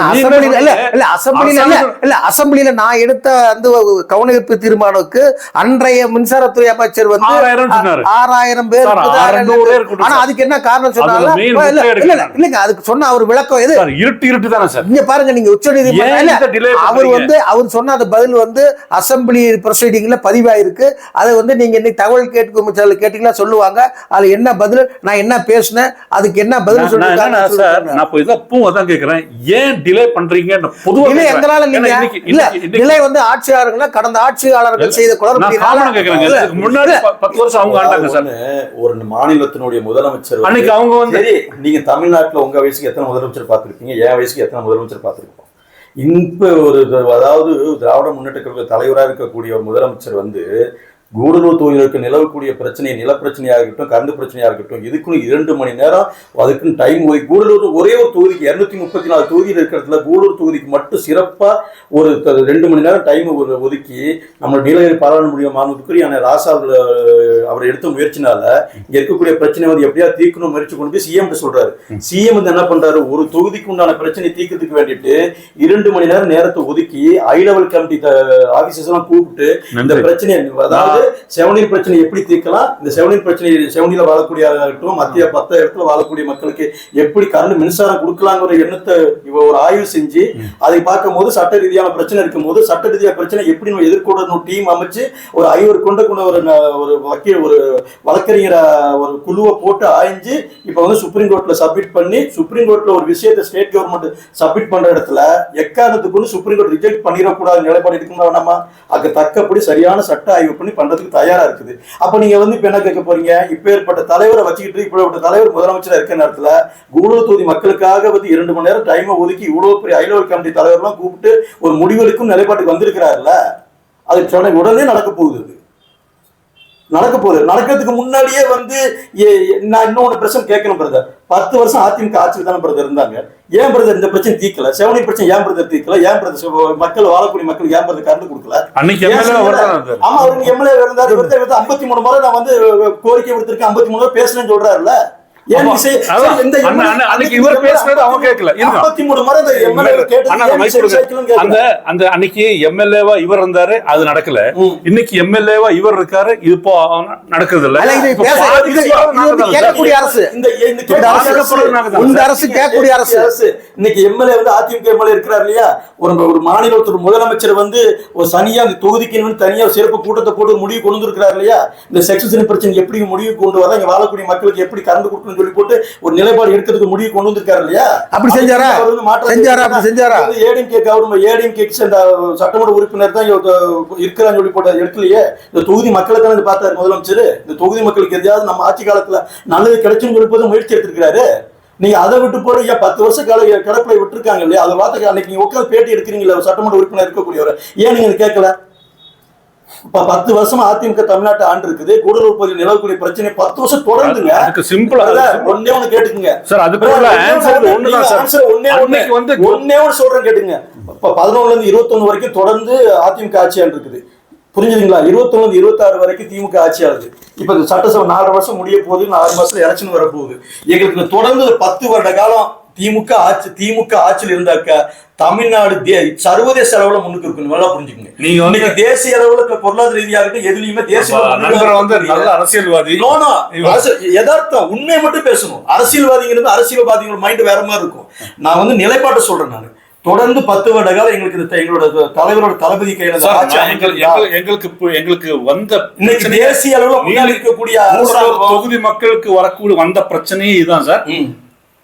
அசம்பிளில நான் எடுத்த அந்த கவனஈர்ப்பு தீர்மானத்துக்கு அன்றைய மின்சாரத்துறை அமைச்சர் வந்து 6,000 சொன்னாரு. 6,000 பேர். ஆனா அதுக்கு என்ன காரணம் சொன்னாங்க இல்லங்க, அதுக்கு சொன்ன அவர் விளக்கம் எது? இருட்டு தானே சார். இங்க பாருங்க, நீங்க உச்சநீதிமன்றம் அவர் வந்து அவர் சொன்ன அந்த பதில் வந்து அசம்பிளி ப்ரொசீடிங்ல பதிவாயிருக்கு. அதை வந்து நீங்க இன்னைக்கு தகவல் கேட்டீங்கன்னா சொல்லுவாங்க அது என்ன பதில், நான் என்ன பேசினேன், அதுக்கு என்ன பதில் சொல்லிருக்காங்க சார். நான் இப்போ இத பூதான் கேக்குறேன், ஏன் டிலே பண்றீங்க? பொதுவா டிலே எங்களால இல்ல, டிலே வந்து ஆட்சியாளர்கள் கடந்த ஆட்சியாளர்கள் செய்த குளறுபடினால கேக்குறாங்க. இதுக்கு முன்னாடி 10 வருஷம் அவங்க ஆண்டாங்க சார். ஒரு மாநிலத்தினுடைய முதலமைச்சர் அன்னைக்கு அவங்க வந்து சரி, நீங்க தமிழ்நாட்டுல உங்க வயசுக்கு எத்தனை முதலமைச்சர் பார்த்திருப்பீங்க, என் வயசுக்கு எத்தனை முதலமைச்சர் பார்த்திருப்போம். இப்ப ஒரு அதாவது திராவிட முன்னேற்ற கழக தலைவராக இருக்கக்கூடிய ஒரு முதலமைச்சர் வந்து கூடலூர் தொகுதிகளுக்கு நிலவக்கூடிய பிரச்சனை, நில பிரச்சனையாக இருக்கட்டும், கரண்ட் பிரச்சனையாக இருக்கட்டும், இதுக்குன்னு 2 மணி நேரம் அதுக்குன்னு டைம் ஒதுக்கி கூடலூர் ஒரே ஒரு தொகுதிக்கு 234 தொகுதியில் இருக்கிறதுல கூடலூர் தொகுதிக்கு மட்டும் சிறப்பாக ஒரு 2 மணி நேரம் டைம் ஒதுக்கி நம்ம நீலகிரி பாராளுமன்ற மாநிலத்துக்குரிய ராசா அவர் எடுத்த முயற்சினால இங்க இருக்கக்கூடிய பிரச்சனை வந்து எப்படியா தீர்க்கணும் முயற்சி கொண்டு போய் சிஎம் சொல்றாரு. சிஎம் வந்து என்ன பண்றாரு, ஒரு தொகுதிக்கு உண்டான பிரச்சனை தீர்க்கிறதுக்கு வேண்டிட்டு 2 மணி நேரம் நேரத்தை ஒதுக்கி ஹை லெவல் கமிட்டி ஆபீசர்ஸ் எல்லாம் கூப்பிட்டு இந்த பிரச்சனையை, அதாவது செவனீர் பிரச்சனை எப்படி தீர்க்கலாம், இந்த செவனீர் பிரச்சனை செவனில வாழக்கூடிய மத்திய 10 இடத்துல வாழக்கூடிய மக்களுக்கு எப்படி கரண்ட் மின்சாரம் கொடுக்கலாங்கிற எண்ணத்தை ஒரு ஆய்வு செஞ்சு அதை பார்க்கும் போது சட்ட ரீதியான பிரச்சனை இருக்கும் போது சட்ட ரீதியான பிரச்சனை எப்படி நம்ம எதிர்கொள்ளணும் டீம் அமைச்சு ஒரு 5 கொண்ட ஒரு வக்கீல் ஒரு வழக்கறிஞர் ஒரு குழுவை போட்டு ஆய்ஞ்சு இப்ப வந்து சுப்ரீம் கோர்ட்ல சப்மிட் பண்ணி சுப்ரீம் கோர்ட்ல ஒரு விஷயத்தை ஸ்டேட் கவர்மெண்ட் சப்மிட் பண்ற இடத்துல எக்காரணத்துக்கு சுப்ரீம் கோர்ட் ரிஜெக்ட் பண்ணிடக்கூடாது நிலைப்பாடு இருக்குமா வேணாமா, அதுக்கு தக்கப்படி சரியான சட்ட ஆய்வு பண்ணி பண்றதுக்கு தயாரா இருக்குது. அப்ப நீங்க வந்து இப்ப என்ன கேட்க போறீங்க, இப்ப ஏற்பட்ட தலைவரை வச்சுக்கிட்டு இப்ப தலைவர் முதலமைச்சரா இருக்க நேரத்துல கூடலூர் தொகுதி மக்களுக்காக வந்து 2 மணி நேரம் டைம் ஒதுக்கி இவ்வளவு பெரிய ஐலவர் கமிட்டி தலைவர்லாம் கூப்பிட்டு ஒரு முடிவெடுக்கும் நிலைப்பாட்டுக்கு வந்திருக்கிறாருல்ல, அது சொன்ன உடனே நடக்க போகுது. நடக்கிறதுக்கு முன்னாடியே வந்து நான் இன்னொன்னு பிரச்சனை கேட்கணும் பிரதர். 10 வருஷம் அதிமுக ஆட்சியில் தானே பிரதர் இருந்தாங்க, ஏன் பிரதர் இந்த பிரச்சனை தீர்க்கல? செவனி பிரச்சனை ஏன் பிரதர் தீர்க்கல? ஏன் பிரதர் மக்கள் வாழக்கூடிய மக்கள் ஏன் பிரதர் கரண்ட் கொடுக்கல? ஆமா, அவருக்கு எம்எல்ஏ இருந்தாரு 53 முறை நான் வந்து கோரிக்கை விடுத்திருக்கேன், 53 முறை பேசுறேன்னு சொல்றாருல்ல. அன்னைக்கு எம்எல்ஏவா இவர் இருந்தாரு, அது நடக்கல. இன்னைக்கு எம்எல்ஏவா இவர் இருக்காரு, இது இப்போ நடக்குது இல்ல. இன்னைக்கு எம்எல்ஏ வந்து அதிமுக எம்எல்ஏ இருக்கிறார் இல்லையா, ஒரு மாநிலத்தோட முதலமைச்சர் வந்து ஒரு தனியா அந்த தொகுதிக்கு தனியா சிறப்பு கூட்டத்தை போட்டு முடிவு கொண்டு இருக்கிறார் இல்லையா, இந்த செக்ஷன் பிரச்சனை எப்படி முடிவு கொண்டு வர, இங்க வாழக்கூடிய மக்களுக்கு எப்படி கரண்ட் கொடுக்கணும் சொல்லி போட்டு ஒரு நிலைப்பாடு எடுக்கிறதுக்கு முடிவு கொண்டு வந்திருக்காரு இல்லையா. அப்படி செஞ்சாரா? ஏடிஎம்கே கவர்மெண்ட் ஏடிஎம்கே சேர்ந்த சட்டமன்ற உறுப்பினர் தான் இருக்கிறான்னு சொல்லி போட்டு எடுக்கலையே. இந்த தொகுதி மக்களை தானே பார்த்தாரு முதலமைச்சர். இந்த தொகுதி மக்களுக்கு எதையாவது நம்ம ஆட்சி காலத்துல நல்லது கிடைச்சுன்னு சொல்லி போது முயற்சி எடுத்திருக்கிறாரு. நீங்க அதை விட்டு போற 10 வருஷ கால கிடப்பிலை விட்டுருக்காங்க இல்லையா, அதை பார்த்து அன்னைக்கு நீங்க உட்காந்து பேட்டி எடுக்கிறீங்களா சட்டமன்ற உறுப்பினர் இருக்கக்கூடியவர், ஏன் நீங்க கேட்கல? இப்ப 10 வருஷமா அதிமுக தமிழ்நாட்டு ஆண்டு இருக்குது. கூடலூர் பகுதியில் நிலவக்கூடிய பிரச்சனை 10 வருஷம் தொடர்ந்துங்க. அதுக்கு சிம்பிளா ஒண்ணே ஒண்ணு கேட்டுக்குங்க சார். அதுக்குள்ள ஆன்சர் ஒண்ணுதான் சார். ஒண்ணே ஒண்ணு சொல்றேன் கேட்டுங்க. இப்ப 11ல இருந்து 21 வரைக்கும் தொடர்ந்து அதிமுக ஆட்சியாண்டு இருக்குது, புரிஞ்சுதுங்களா? 21ல இருந்து 26 வரைக்கும் திமுக ஆட்சியாளுது. இப்ப இந்த சட்டசபை 4 வருஷம் முடிய போகுது, 4 மாசத்துல எலெக்ஷன் வரப்போகுது. எங்களுக்கு தொடர்ந்து 10 வருட காலம் திமுக ஆட்சியில் இருந்தாக்க தமிழ்நாடு சர்வதேச அளவுல முன்னுக்கு இருக்கணும். நல்லா புரிஞ்சுக்கங்க. நீங்க வந்து தேசிய அளவுல பொருளாதார ரீதியாக எதுலயுமே தேசிய நல்ல அரசியல்வாதி யதார்த்தம் உண்மையை மட்டும் பேசணும். அரசியல்வாதிங்கிறது அரசியல்வாதிகளோட மைண்ட் வேற மாதிரி இருக்கும். நான் வந்து நிலைப்பாட்டை சொல்றேன். நான் தொடர்ந்து 10 வருட காலம் எங்களுக்கு எங்களோட தலைவரோட தளபதி கையில எங்களுக்கு வந்த தேசிய அளவுல இருக்கக்கூடிய தொகுதி மக்களுக்கு வரக்கூடிய வந்த பிரச்சனையே இதுதான் சார்.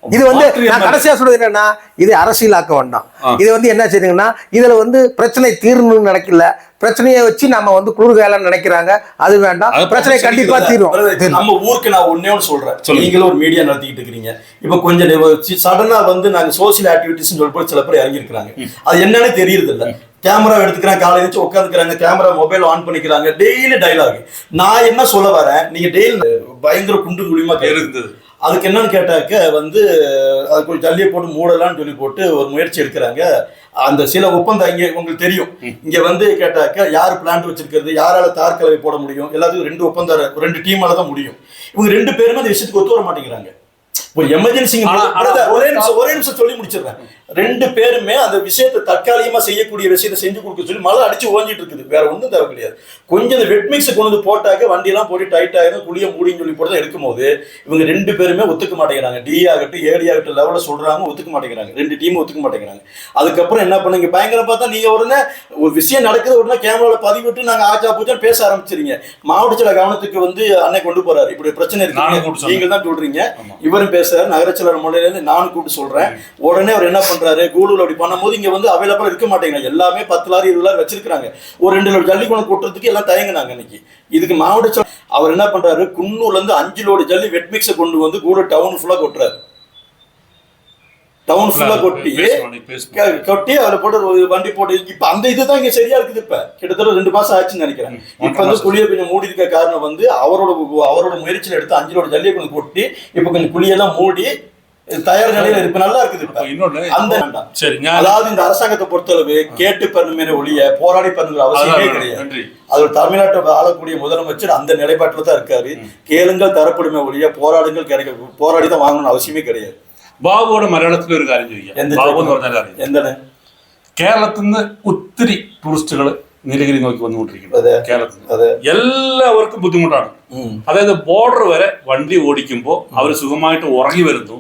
இது வந்து நான் கடைசியா சொல்றது என்னன்னா, இது அரசியலாக்க வேண்டாம். இது வந்து என்ன செய்யுங்கன்னா, இதுல வந்து பிரச்சனை தீர்ணும்னு நினைக்கல, பிரச்சனையை வச்சு நம்ம வந்து குளிர்காலம் நினைக்கிறாங்க, அது வேண்டாம். பிரச்சனை கண்டிப்பா தீரும். நம்ம ஊருக்கு நான் ஒன்னே ஒன்று சொல்றேன். நீங்களும் ஒரு மீடியா நடத்திக்கிட்டு இருக்கிறீங்க. இப்ப கொஞ்சம் சடனா வந்து நாங்க சோசியல் ஆக்டிவிட்டிஸ் சொல்லி சில பேர் இறங்கி இருக்கிறாங்க. அது என்னன்னு தெரியுது இல்ல. கேமரா எடுத்துக்கிறாங்க, காலையில வச்சு உட்காந்துக்கிறாங்க, கேமரா மொபைல் ஆன் பண்ணிக்கிறாங்க, டெய்லி டைலாக். நான் என்ன சொல்ல வரேன், நீங்க டெய்லி பயங்கர குண்டு குழியுமா இருந்தது. அதுக்கு என்னன்னு கேட்டாக்க வந்து அதுக்கு ஒரு ஜல்லியை போட்டு மூடலாம்னு சொல்லி போட்டு ஒரு முயற்சி எடுக்கிறாங்க. அந்த சில ஒப்பந்தம் இங்கே உங்களுக்கு தெரியும். இங்க வந்து கேட்டாக்க யார் பிளான்ட் வச்சிருக்கிறது, யாரால தார் கலவை போட முடியும், எல்லாத்துக்கும் 2 ஒப்பந்தம் 2 டீமால தான் முடியும். இவங்க 2 பேருமே அந்த விஷயத்துக்கு ஒத்து வர மாட்டேங்கிறாங்க. ஒரு எமர்ஜென்சி ஒரே நிமிஷம் சொல்லி முடிச்சிடுறேன். 2 பேருமே அந்த விஷயத்தை தற்காலிகமா செய்யக்கூடிய விஷயத்தை செஞ்சு கொடுக்க சொல்லி மழை அடிச்சு ஓஞ்சிட்டு இருக்குது. வேற ஒன்றும் தேவை கிடையாது. கொஞ்சம் இந்த வெட் மிக்ஸ் கொண்டு வந்து போட்டாக்க வண்டியெல்லாம் போட்டு டைட் ஆயிரும், குழிய மூடின்னு சொல்லி போட்டு எடுக்கும் போது இவங்க 2 பேருமே ஒத்துக்க மாட்டேங்கிறாங்க. டி ஆகட்டும் ஏடி ஆகட்டும் லெவல சொல்றாங்க, ஒத்துக்க மாட்டேங்கிறாங்க. 2 டீமும் ஒத்துக்க மாட்டேங்கிறாங்க. அதுக்கப்புறம் என்ன பண்ணுங்க, பயங்கரம் பார்த்தா நீங்க உடனே ஒரு விஷயம் நடக்குது, உடனே கேமரால பதிவிட்டு நாங்க ஆச்சா பூச்சான்னு பேச ஆரம்பிச்சிருங்க. மாவட்ட செயலர் கவனத்துக்கு வந்து அன்னை கொண்டு போறாரு, இப்படி பிரச்சனை இருக்கு, நீங்க தான் சொல்றீங்க. இவரும் பேசுறாரு, நகரச்செயலர் முறையில இருந்து நானும் கூப்பிட்டு சொல்றேன். உடனே அவர் என்ன பண்றாரு, கூகுள் அப்படி பண்ணும்போது இங்க வந்து அவைலபிளா இருக்க மாட்டேங்கிறாங்க. எல்லாமே 10 லாரி 20 லாரி வச்சிருக்காங்க. ஒரு 2 லோடு ஜல்லி கொண்டு கொட்டுறதுக்கு எல்லாம் தயங்கினாங்க இன்னைக்கு. இதுக்கு மாவட்ட அவர் என்ன பண்றாரு, குன்னூர்ல இருந்து 5 லோடு ஜல்லி வெட் மிக்ஸை கொண்டு வந்து கூட டவுன் ஃபுல்லா கொட்டுறாரு. டவுன் ஃபுல்லா கொட்டி அதுல போட்டு வண்டி போட்டு இப்ப அந்த இதுதான் இங்க சரியா இருக்குது. இப்ப கிட்டத்தட்ட 2 மாசம் ஆச்சுன்னு நினைக்கிறேன். இப்ப வந்து குழியை கொஞ்சம் மூடி இருக்க காரணம் வந்து அவரோட முயற்சியில் எடுத்து 5 லோடு ஜல்லியை கொஞ்சம் கொட்டி இப்ப கொஞ்சம் குழியெல்லாம் மூடி தயார் நிலையில இப்ப நல்லா இருக்குது. அதாவது இந்த அரசாங்கத்தை பொறுத்தளவு கேட்டு பண்ணுமே ஒழிய போராடி பண்ணுங்கிற அவசியமே கிடையாது. அது தமிழ்நாட்டை ஆளக்கூடிய முதலமைச்சர் அந்த நிலைப்பாட்டில் தான் இருக்காரு. கேளுங்கள் தரப்படுமே ஒழிய போராடுங்கள் போராடி தான் வாங்கணும்னு அவசியமே கிடையாது. ബാബുവിടെ മലയാളത്തിൽ ഒരു കാര്യം ചോദിക്കാം. ബാബു എന്ന് പറഞ്ഞാൽ അറിയാം എന്താണ്, കേരളത്തിൽ നിന്ന് ഒത്തിരി ടൂറിസ്റ്റുകൾ നീലഗിരി നോക്കി വന്നുകൊണ്ടിരിക്കുന്നത്. കേരളത്തിൽ എല്ലാവർക്കും ബുദ്ധിമുട്ടാണ്. അതായത് ബോർഡർ വരെ വണ്ടി ഓടിക്കുമ്പോൾ അവർ സുഖമായിട്ട് ഉറങ്ങി വരുന്നു.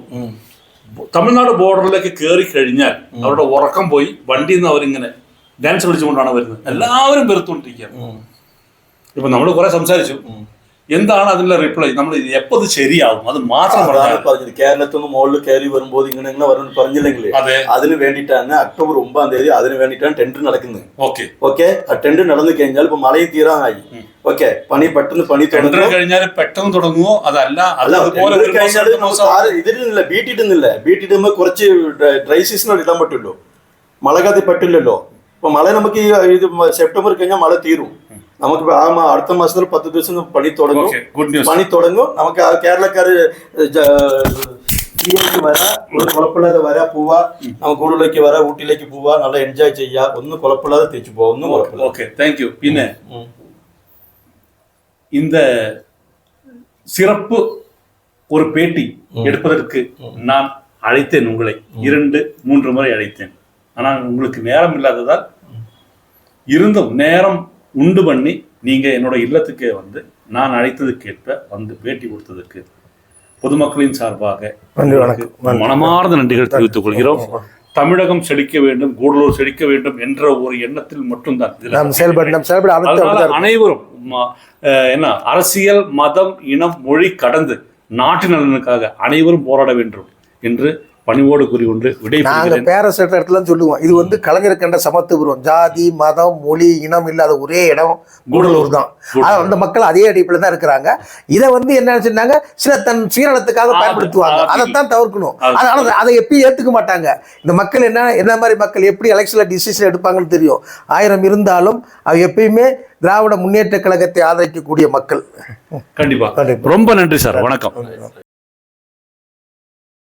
തമിഴ്നാട് ബോർഡറിലേക്ക് കയറി കഴിഞ്ഞാൽ അവരുടെ ഉറക്കം പോയി വണ്ടിയിൽ നിന്ന് അവരിങ്ങനെ ഡാൻസ് കളിച്ചുകൊണ്ടാണ് വരുന്നത്. എല്ലാവരും വെറുത്തുകൊണ്ടിരിക്കുകയാണ്. ഇപ്പൊ നമ്മൾ കുറെ സംസാരിച്ചു. എന്താണ് അതിനുള്ള റിപ്ലൈ? നമ്മൾ എപ്പോ ഇത് ശരിയാവും? അത് മാത്രം പറഞ്ഞത് കേരളത്തിൽ നിന്ന് മുകളിൽ കയറി വരുമ്പോൾ ഇങ്ങനെ വരും പറഞ്ഞില്ലെങ്കിൽ അതിന് വേണ്ടിയിട്ടാണ് ഒക്ടോബർ 9-ാം തീയതി അതിന് വേണ്ടിയിട്ടാണ് ടെൻഡർ നടക്കുന്നത്. ഓക്കെ ആ ടെൻഡർ നടന്നു കഴിഞ്ഞാൽ ഇപ്പൊ മഴയും തീരാനായി. ഓക്കെ പണി പെട്ടെന്ന് പണി കഴിഞ്ഞാൽ പെട്ടെന്ന് തുടങ്ങുമോ? അതല്ല ഇതിരുന്നില്ല ബീറ്റിടുമ്പോ കുറച്ച് ഡ്രൈ സീസൺ ഇടാൻ പറ്റുമല്ലോ, മഴക്കാലത്ത് പറ്റില്ലല്ലോ. ഇപ്പൊ മഴ നമുക്ക് ഇത് സെപ്റ്റംബർ കഴിഞ്ഞാൽ മഴ തീരും. നമുക്ക് അടുത്ത മാസത്തിൽ 10 ദിവസം പണി തുടങ്ങും. നമുക്ക് കേരളക്കാര് വരാ, ഒരു കുഴപ്പമില്ലാതെ വരാ, പോവാ, നമുക്ക് കൂടുതലേക്ക് വരാ, ഊട്ടിയിലേക്ക് പോവാ, നല്ല എൻജോയ് ചെയ്യാ, ഒന്നും കുഴപ്പമില്ലാതെ തിരിച്ചു പോവാ, ഒന്നും കുഴപ്പമില്ല. Okay, thank you. പിന്നെ இந்த சிறப்பு ஒரு பேட்டி எடுப்பதற்கு நான் அழைத்தேன் உங்களை. 2-3 முறை அழைத்தேன். ஆனால் உங்களுக்கு நேரம் இல்லாததால் இருந்தும் நேரம் உண்டு பண்ணி நீங்க என்னோட இல்லத்துக்கே வந்து நான் அழைத்ததுக்கேற்ப வந்து பேட்டி கொடுத்ததுக்கு பொதுமக்களின் சார்பாக மனமார்ந்த நன்றிகள் தெரிவித்துக் கொள்கிறோம். தமிழகம் செழிக்க வேண்டும், கூடலூர் செழிக்க வேண்டும் என்ற ஒரு எண்ணத்தில் மட்டும்தான் அனைவரும் என்ன அரசியல் மதம் இனம் மொழி கடந்து நாட்டு நலனுக்காக அனைவரும் போராட வேண்டும் என்று பணிவோடு கூறி கொண்டு நாங்க பேரசெட் இடத்துல சொல்லுவோம். இது வந்து கலைஞர் கண்ட சமத்துவம், ஜாதி மதம் மொழி இனம் இல்லாத ஒரே இடம் கூடலூர் தான். அந்த மக்கள் அதே அடிப்படையில் தான் இருக்கிறாங்க. இதை வந்து என்ன சொன்னாங்க, சில தன் சுயநலத்துக்காக பயன்படுத்துவாங்க. அதைத்தான் தவிர்க்கணும். அதனால அதை எப்பயும் ஏற்றுக்க மாட்டாங்க. இந்த மக்கள் என்ன மாதிரி மக்கள் எப்படி எலெக்ஷன்ல டிசிஷன் எடுப்பாங்கன்னு தெரியும். 1000 இருந்தாலும் அவ எப்பயுமே திராவிட முன்னேற்ற கழகத்தை ஆதரிக்கக்கூடிய மக்கள். கண்டிப்பா. ரொம்ப நன்றி சார், வணக்கம்.